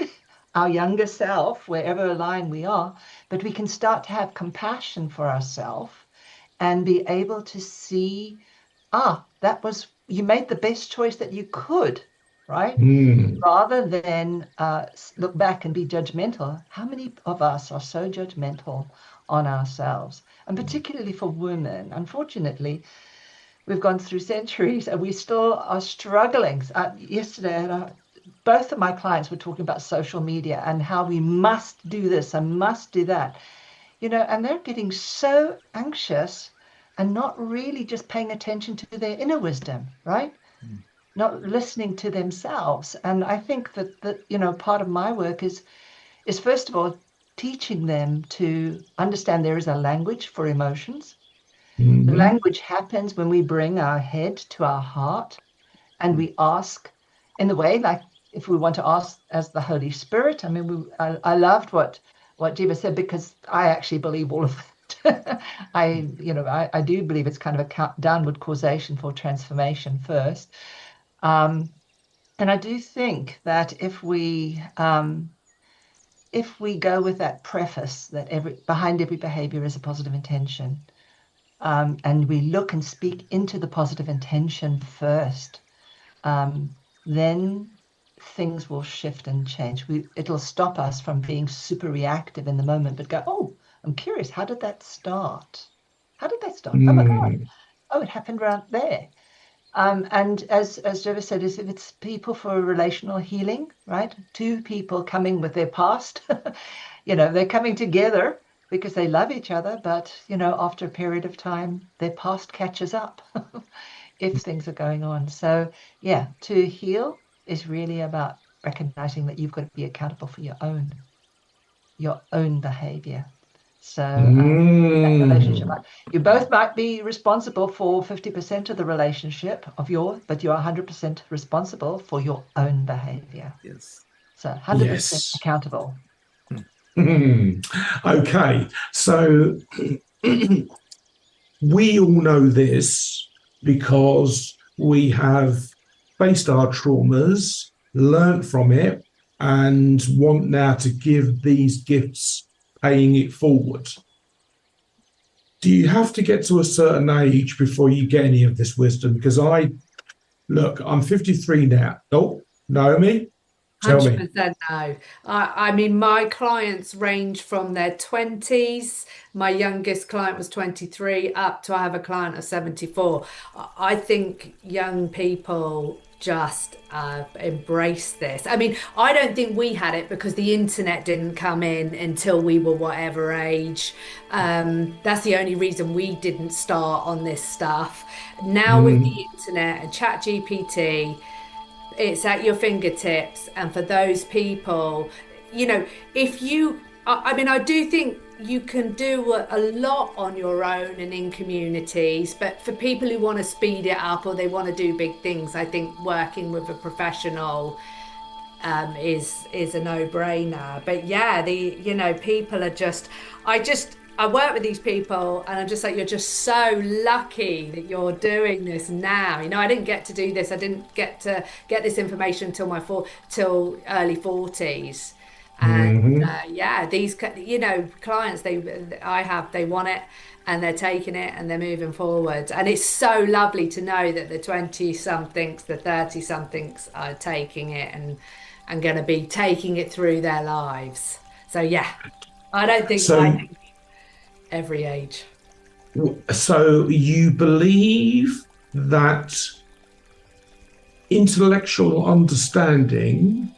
[SPEAKER 6] our younger self, wherever line we are, but we can start to have compassion for ourselves and be able to see, you made the best choice that you could, right? Rather than look back and be judgmental. How many of us are so judgmental on ourselves? And particularly for women, unfortunately, we've gone through centuries and we still are struggling. Yesterday, both of my clients were talking about social media and how we must do this and must do that, and they're getting so anxious and not really just paying attention to their inner wisdom, right? Not listening to themselves. And I think that part of my work is first of all teaching them to understand there is a language for emotions. The language happens when we bring our head to our heart and we ask in the way, like if we want to ask as the Holy Spirit. I mean, I loved what Jeeva said, because I actually believe all of it. I do believe it's kind of a downward causation for transformation first. And I do think that if we go with that preface that behind every behavior is a positive intention, and we look and speak into the positive intention first, then things will shift and change. It'll stop us from being super reactive in the moment, but go, oh, I'm curious, how did that start? How did that start? Oh my God. Oh, it happened right there. And as Jeeva said, if it's people for relational healing, right? Two people coming with their past, they're coming together because they love each other, but, after a period of time, their past catches up if things are going on. So, yeah, to heal is really about recognizing that you've got to be accountable for your own behavior. So that relationship, you both might be responsible for 50% of the relationship but you're 100% responsible for your own behavior.
[SPEAKER 4] Yes.
[SPEAKER 6] So 100% accountable.
[SPEAKER 1] Okay, so we all know this because we have faced our traumas, learnt from it, and want now to give these gifts, paying it forward. Do you have to get to a certain age before you get any of this wisdom? Because I'm 53 now. Oh, Naomi? Tell me.
[SPEAKER 3] 100% no. I mean, my clients range from their 20s. My youngest client was 23 up to I have a client of 74. I think young people just embrace this. I mean, I don't think we had it because the internet didn't come in until we were whatever age. That's the only reason we didn't start on this stuff. Now with the internet and ChatGPT, it's at your fingertips. And for those people, I do think you can do a lot on your own and in communities, but for people who want to speed it up or they want to do big things, I think working with a professional is a no-brainer. But yeah, people are just, I work with these people and I'm just like, you're just so lucky that you're doing this now. I didn't get to do this. I didn't get to get this information till early 40s. And these clients they want it and they're taking it and they're moving forward. And it's so lovely to know that the 20-somethings, the 30-somethings are taking it and going to be taking it through their lives. So yeah, I don't think every age.
[SPEAKER 1] So you believe that intellectual understanding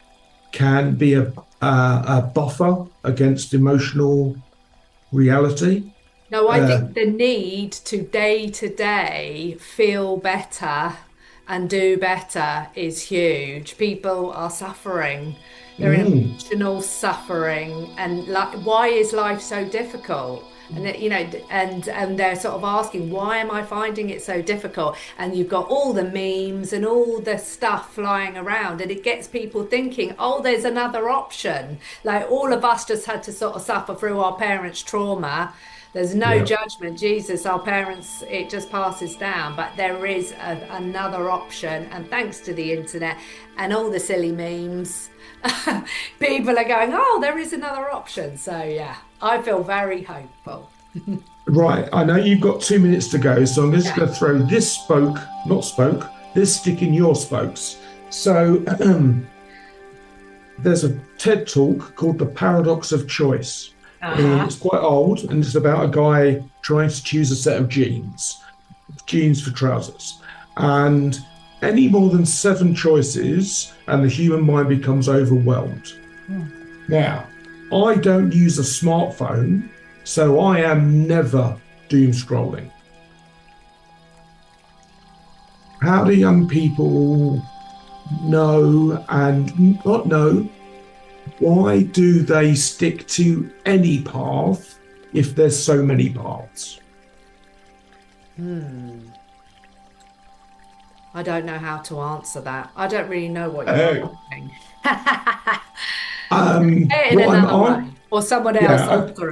[SPEAKER 1] can be a buffer against emotional reality?
[SPEAKER 3] No, I think the need to day feel better and do better is huge. People are suffering. They're in emotional suffering. And why is life so difficult? and and they're sort of asking, why am I finding it so difficult? And you've got all the memes and all the stuff flying around, and it gets people thinking, oh, there's another option. Like, all of us just had to sort of suffer through our parents' trauma. There's no
[SPEAKER 1] Yeah.
[SPEAKER 3] judgment. Jesus, our parents, it just passes down. But there is another option. And thanks to the internet and all the silly memes, people are going, oh, there is another option. So, yeah, I feel very hopeful.
[SPEAKER 1] Right. I know you've got 2 minutes to go, so I'm just
[SPEAKER 3] Yeah.
[SPEAKER 1] going to throw this stick in your spokes. So there's a TED talk called The Paradox of Choice. It's quite old, and it's about a guy trying to choose a set of jeans for trousers. And any more than 7 choices, and the human mind becomes overwhelmed. Now, I don't use a smartphone, so I am never doom scrolling. How do young people know and not know? Why do they stick to any path if there's so many paths?
[SPEAKER 3] I don't know how to answer that. I don't really know what you're asking. Say it in another way, or someone else answer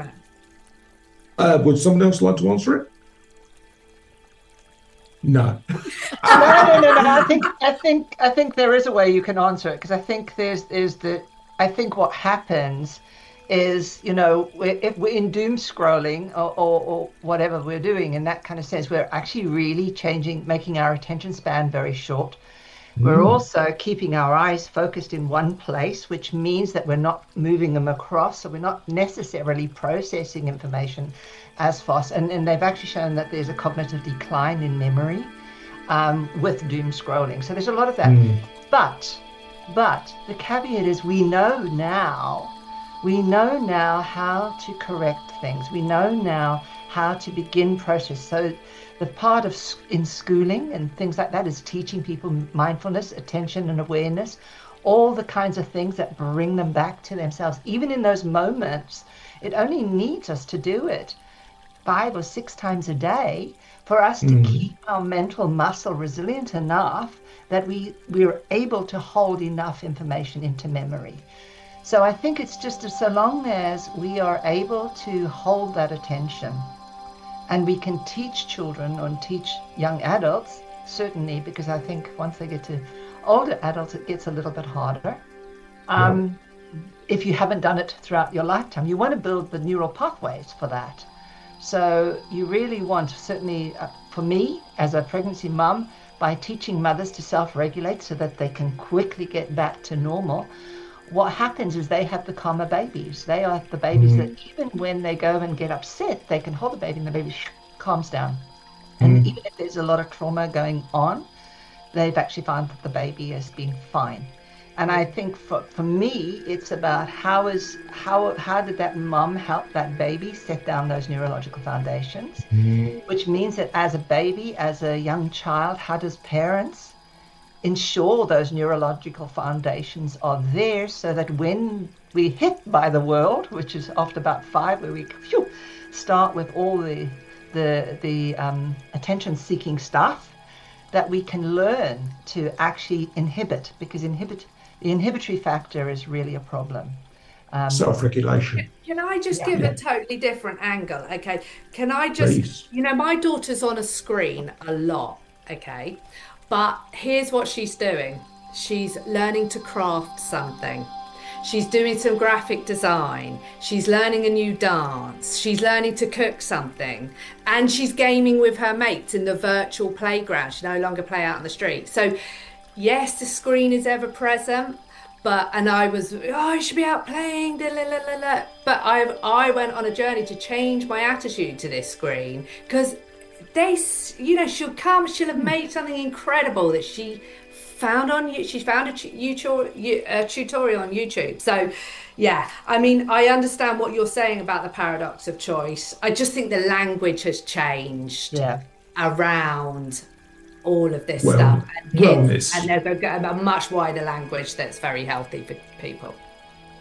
[SPEAKER 3] it.
[SPEAKER 1] Would someone else like to answer it? No.
[SPEAKER 6] No. I think there is a way you can answer it, because I think I think what happens is, if we're in doom scrolling or whatever we're doing in that kind of sense, we're actually really making our attention span very short. We're also keeping our eyes focused in one place, which means that we're not moving them across, so we're not necessarily processing information as fast. And they've actually shown that there's a cognitive decline in memory with doom scrolling. So there's a lot of that. But the caveat is we know now how to correct things. We know now how to begin process. So the part of in schooling and things like that is teaching people mindfulness, attention and awareness, all the kinds of things that bring them back to themselves. Even in those moments, it only needs us to do it 5 or 6 times a day for us to keep our mental muscle resilient enough that we're able to hold enough information into memory. So I think it's just so long as we are able to hold that attention, and we can teach children and teach young adults, certainly, because I think once they get to older adults, it gets a little bit harder. If you haven't done it throughout your lifetime, you want to build the neural pathways for that. So you really want, certainly for me as a pregnancy mum, by teaching mothers to self-regulate so that they can quickly get back to normal, what happens is they have the calmer babies. They are the babies that even when they go and get upset, they can hold the baby and the baby calms down. And even if there's a lot of trauma going on, they've actually found that the baby has been fine. And I think for me, it's about how did that mum help that baby set down those neurological foundations, which means that as a baby, as a young child, how does parents ensure those neurological foundations are there so that when we hit by the world, which is after about 5, where we start with all the attention-seeking stuff, that we can learn to actually inhibit, because the inhibitory factor is really a problem.
[SPEAKER 1] Self-regulation.
[SPEAKER 3] Can I just give a totally different angle? Okay. Can I just,
[SPEAKER 1] Please.
[SPEAKER 3] My daughter's on a screen a lot. Okay. But here's what she's doing. She's learning to craft something. She's doing some graphic design. She's learning a new dance. She's learning to cook something. And she's gaming with her mates in the virtual playground. She no longer play out on the street. So yes, the screen is ever present. And I was, you should be out playing. But I went on a journey to change my attitude to this screen, because she'll have made something incredible that she found she found a tutorial on YouTube. So yeah, I mean, I understand what you're saying about the paradox of choice. I just think the language has changed around all of this stuff, and kids, and there's a much wider language that's very healthy for people.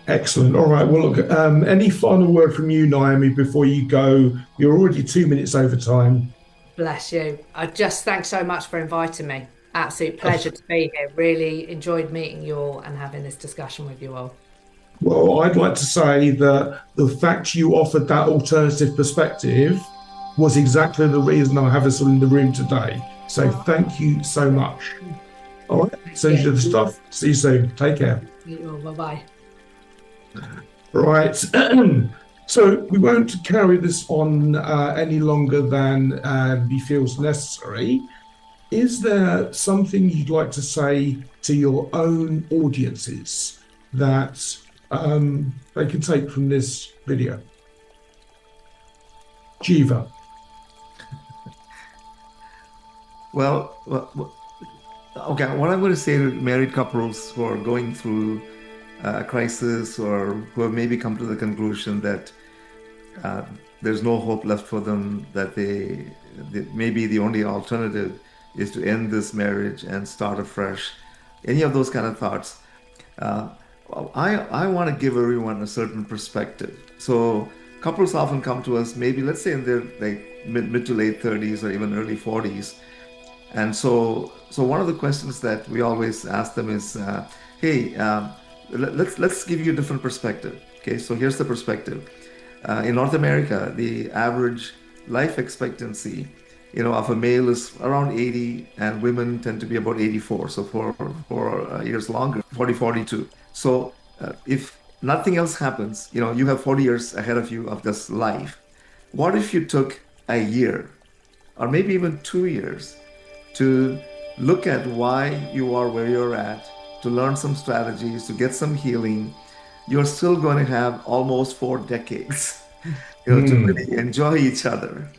[SPEAKER 1] Excellent. All right. Well, look, any final word from you, Naomi, before you go? You're already 2 minutes over time.
[SPEAKER 3] Bless you. Thanks so much for inviting me. Absolute pleasure to be here. Really enjoyed meeting you all and having this discussion with you all.
[SPEAKER 1] Well, I'd like to say that the fact you offered that alternative perspective was exactly the reason I have us all in the room today. So thank you so much. All right. Send you the stuff. See you soon. Take care.
[SPEAKER 3] Bye-bye.
[SPEAKER 1] Right. So we won't carry this on any longer than feels necessary. Is there something you'd like to say to your own audiences that they can take from this video? Jeeva.
[SPEAKER 4] Well, okay, what I'm going to say to married couples who are going through a crisis or who have maybe come to the conclusion that there's no hope left for them, that maybe the only alternative is to end this marriage and start afresh, any of those kind of thoughts, I want to give everyone a certain perspective. So couples often come to us, maybe let's say in their like mid to late 30s or even early 40s. And so one of the questions that we always ask them is, hey, let's give you a different perspective. Okay, so here's the perspective. In North America, the average life expectancy, of a male is around 80, and women tend to be about 84. So 4 years longer, 40, 42. So if nothing else happens, you have 40 years ahead of you of this life. What if you took a year or maybe even 2 years to look at why you are where you're at, to learn some strategies, to get some healing? You're still going to have almost 4 decades, to really enjoy each other.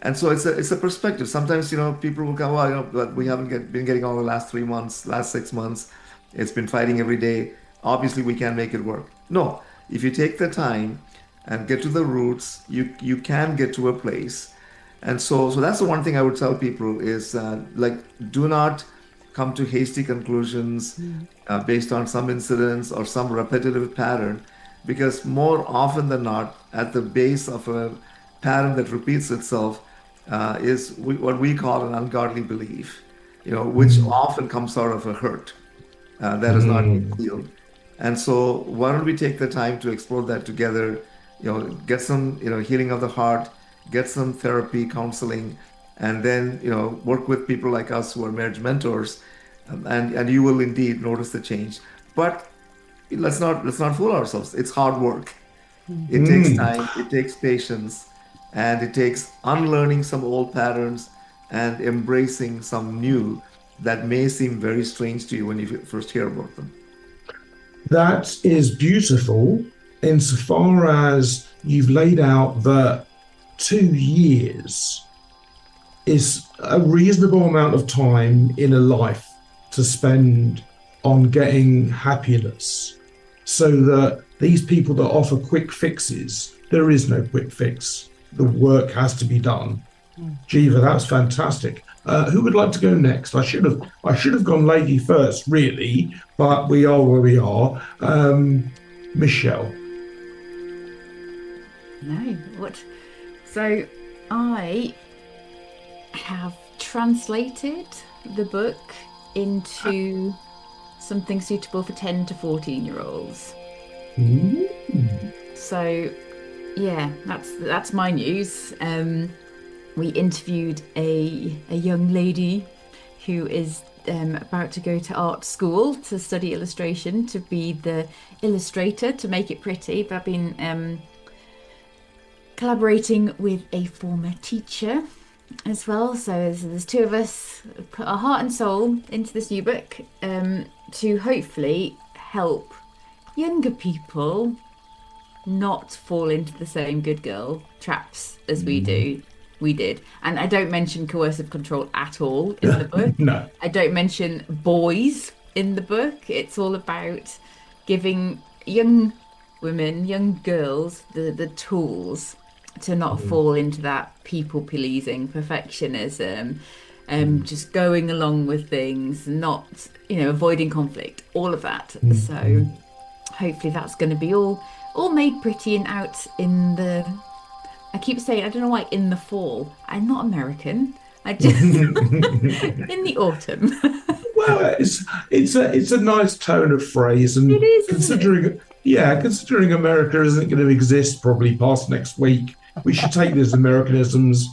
[SPEAKER 4] And so it's a perspective. Sometimes, people will come, well, but we haven't been getting all the last 3 months, last 6 months. It's been fighting every day. Obviously, we can't make it work. No, if you take the time and get to the roots, you can get to a place. And so that's the one thing I would tell people is do not come to hasty conclusions based on some incidents or some repetitive pattern, because more often than not, at the base of a pattern that repeats itself is what we call an ungodly belief, which often comes out of a hurt that is not healed. And so why don't we take the time to explore that together, get some, healing of the heart, get some therapy, counseling, and then, work with people like us who are marriage mentors, and you will indeed notice the change. But let's not fool ourselves. It's hard work. It takes time, it takes patience, and it takes unlearning some old patterns and embracing some new that may seem very strange to you when you first hear about them.
[SPEAKER 1] That is beautiful insofar as you've laid out that 2 years is a reasonable amount of time in a life to spend on getting happiness, so that these people that offer quick fixes, there is no quick fix. The work has to be done. Jeeva, that's fantastic. Who would like to go next? I should have gone lady first, really, but we are where we are. Michelle.
[SPEAKER 5] No, what? So I have translated the book into something suitable for 10 to 14-year-olds. So yeah, that's my news. We interviewed a young lady who is about to go to art school to study illustration, to be the illustrator, to make it pretty. But I've been collaborating with a former teacher as well. So there's 2 of us put our heart and soul into this new book to hopefully help younger people not fall into the same good girl traps as we did. And I don't mention coercive control at all in the book.
[SPEAKER 1] No.
[SPEAKER 5] I don't mention boys in the book. It's all about giving young women, young girls, the tools to not fall into that people-pleasing perfectionism, just going along with things, not, avoiding conflict, all of that. So hopefully that's going to be all made pretty and out in the. I keep saying, I don't know why, in the fall. I'm not American. I just in the autumn.
[SPEAKER 1] Well, it's a nice tone of phrase,
[SPEAKER 5] It
[SPEAKER 1] and
[SPEAKER 5] is, isn't it?
[SPEAKER 1] considering America isn't going to exist probably past next week, we should take these Americanisms.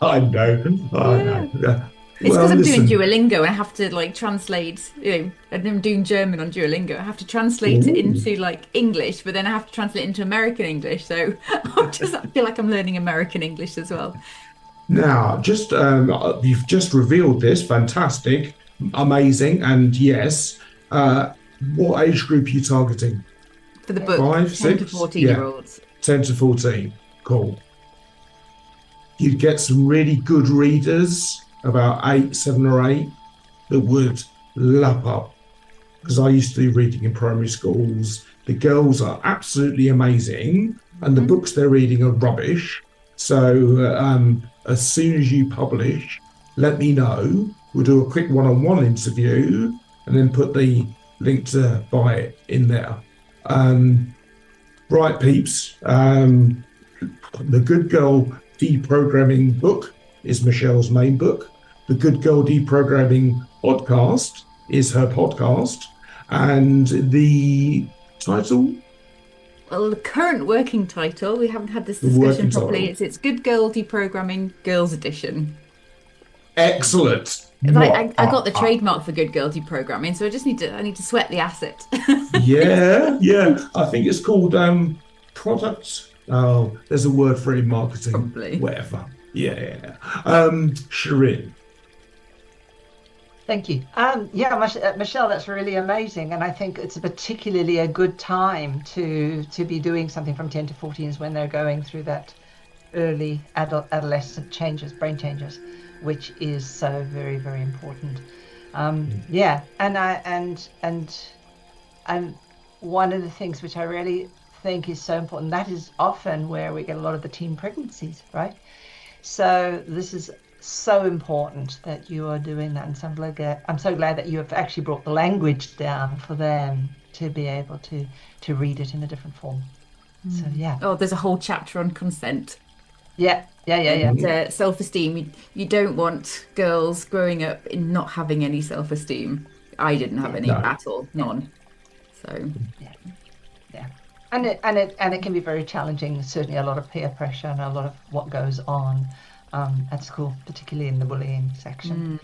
[SPEAKER 1] I know, I
[SPEAKER 5] Yeah.
[SPEAKER 1] know. Yeah.
[SPEAKER 5] It's
[SPEAKER 1] Well,
[SPEAKER 5] because I'm doing
[SPEAKER 1] listen.
[SPEAKER 5] Duolingo and I have to like translate, and I'm doing German on Duolingo. I have to translate it
[SPEAKER 1] Ooh.
[SPEAKER 5] into like English, but then I have to translate it into American English. So I feel like I'm learning American English as well.
[SPEAKER 1] Now, just you've just revealed this, fantastic, amazing, and yes. What age group are you targeting?
[SPEAKER 5] For the book,
[SPEAKER 1] Five,
[SPEAKER 5] 10 to
[SPEAKER 1] six,
[SPEAKER 5] 14
[SPEAKER 1] yeah,
[SPEAKER 5] year olds.
[SPEAKER 1] 10 to 14. Cool. You'd get some really good readers, about 8, 7 or 8, that would lap up. Because I used to do reading in primary schools. The girls are absolutely amazing, and the books they're reading are rubbish. So as soon as you publish, let me know. We'll do a quick one-on-one interview, and then put the link to buy it in there. Right, peeps. The Good Girl Deprogramming book is Michelle's main book. The Good Girl Deprogramming podcast is her podcast. And the title?
[SPEAKER 5] Well, the current working title, we haven't had this
[SPEAKER 1] The
[SPEAKER 5] discussion
[SPEAKER 1] working
[SPEAKER 5] properly.
[SPEAKER 1] title.
[SPEAKER 5] It's Good Girl Deprogramming Girls Edition.
[SPEAKER 1] Excellent.
[SPEAKER 5] I got the trademark for Good Girl Deprogramming, so I need to sweat the asset.
[SPEAKER 1] Yeah. I think it's called product. Oh, there's a word for it in marketing.
[SPEAKER 5] Probably.
[SPEAKER 1] Whatever. Yeah. Sherine.
[SPEAKER 6] Thank you. Michelle, that's really amazing, and I think it's particularly a good time to be doing something from 10 to 14s when they're going through that early adolescent changes, brain changes, which is so very, very important. Yeah, and one of the things which I really think is so important, that is often where we get a lot of the teen pregnancies, right? So this is so important that you are doing that, and so I'm so glad that you have actually brought the language down for them to be able to read it in a different form. So yeah.
[SPEAKER 5] Oh, there's a whole chapter on consent.
[SPEAKER 6] Yeah.
[SPEAKER 5] And self-esteem. You don't want girls growing up in not having any self-esteem. I didn't have any at all, none. So
[SPEAKER 6] yeah. And it can be very challenging. Certainly a lot of peer pressure and a lot of what goes on at school, particularly in the bullying section.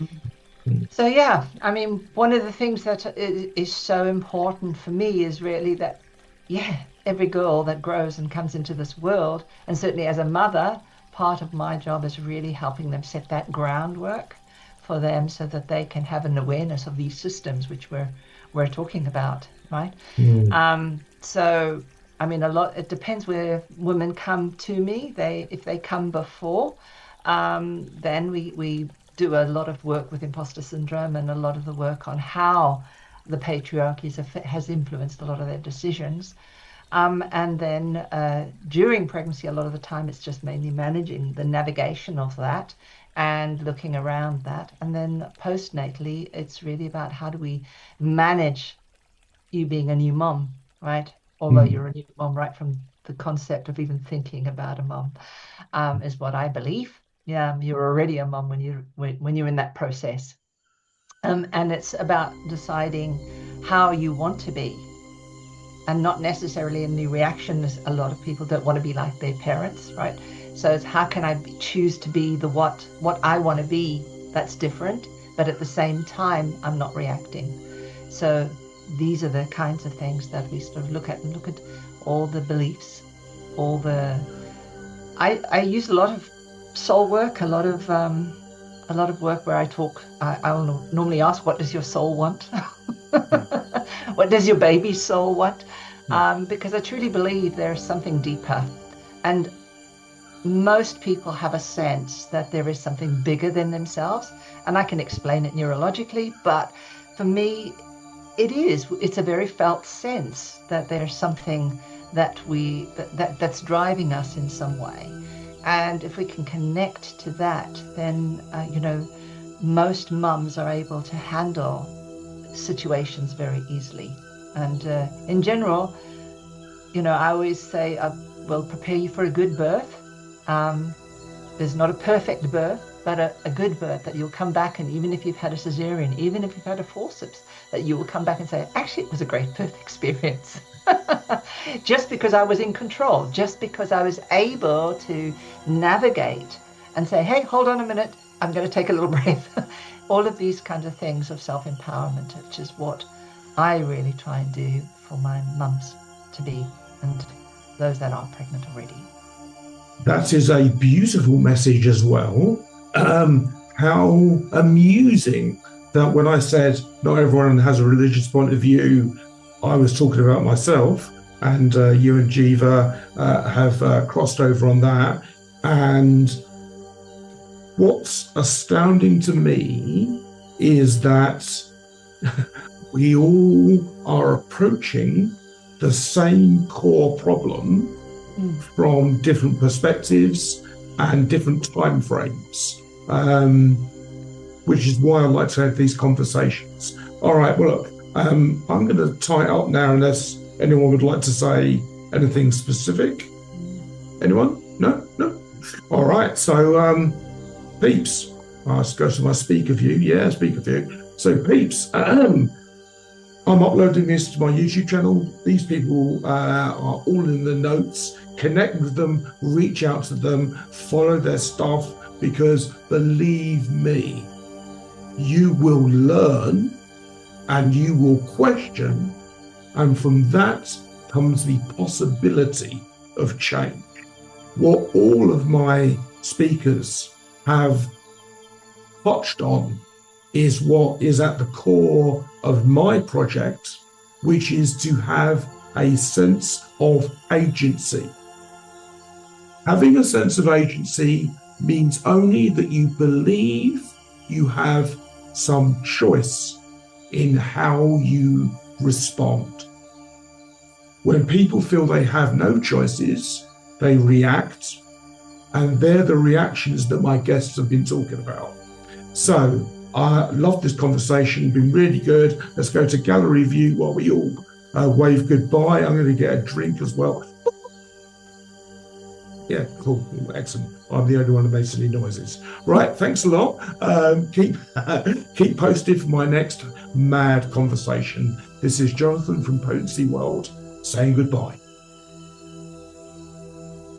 [SPEAKER 6] So yeah, I mean, one of the things that is so important for me is really that, every girl that grows and comes into this world, and certainly as a mother, part of my job is really helping them set that groundwork for them so that they can have an awareness of these systems which we're talking about, right? So I mean, it depends where women come to me. If they come before, then we do a lot of work with imposter syndrome and a lot of the work on how the patriarchy has influenced a lot of their decisions. And then during pregnancy, a lot of the time it's just mainly managing the navigation of that and looking around that. And then postnatally, it's really about how do we manage you being a new mom, right? Although you're a new mom right from the concept of even thinking about a mom, is what I believe. Yeah, you're already a mom when you're in that process. And it's about deciding how you want to be, and not necessarily a new reaction. A lot of people don't want to be like their parents, right? So it's how can I choose to be the what I want to be that's different, but at the same time, I'm not reacting. So these are the kinds of things that we sort of look at all the beliefs, I use a lot of soul work, a lot of work where I will normally ask, what does your soul want? What does your baby's soul want? Because I truly believe there is something deeper. And most people have a sense that there is something bigger than themselves. And I can explain it neurologically, but for me, it's a very felt sense that there's something that's driving us in some way. And if we can connect to that, then, most mums are able to handle situations very easily. And in general, I always say, we'll prepare you for a good birth. There's not a perfect birth, but a good birth, that you'll come back, and even if you've had a cesarean, even if you've had a forceps, that you will come back and say, actually, it was a great birth experience. Just because I was in control, just because I was able to navigate and say, hey, hold on a minute, I'm going to take a little breath. All of these kinds of things of self-empowerment, which is what I really try and do for my mums to be, and those that are pregnant already.
[SPEAKER 1] That is a beautiful message as well. How amusing that when I said not everyone has a religious point of view, I was talking about myself, and you and Jeeva have crossed over on that. And what's astounding to me is that we all are approaching the same core problem from different perspectives and different time frames, which is why I like to have these conversations. All right, well, look, I'm going to tie it up now unless anyone would like to say anything specific. Anyone? No? All right, so peeps, let's go to my speaker view. Yeah, speaker view. So peeps, I'm uploading this to my YouTube channel. These people are all in the notes. Connect with them, reach out to them, follow their stuff, because believe me, you will learn and you will question, and from that comes the possibility of change. What all of my speakers have touched on is what is at the core of my project, which is to have a sense of agency. Having a sense of agency means only that you believe you have some choice in how you respond. When people feel they have no choices, they react, and they're the reactions that my guests have been talking about. So I love this conversation, been really good. Let's go to gallery view while we all wave goodbye. I'm going to get a drink as well. Yeah, cool, excellent. I'm the only one that makes any noises. Right, thanks a lot. Keep posted for my next mad conversation. This is Jonathan from Potency World saying goodbye.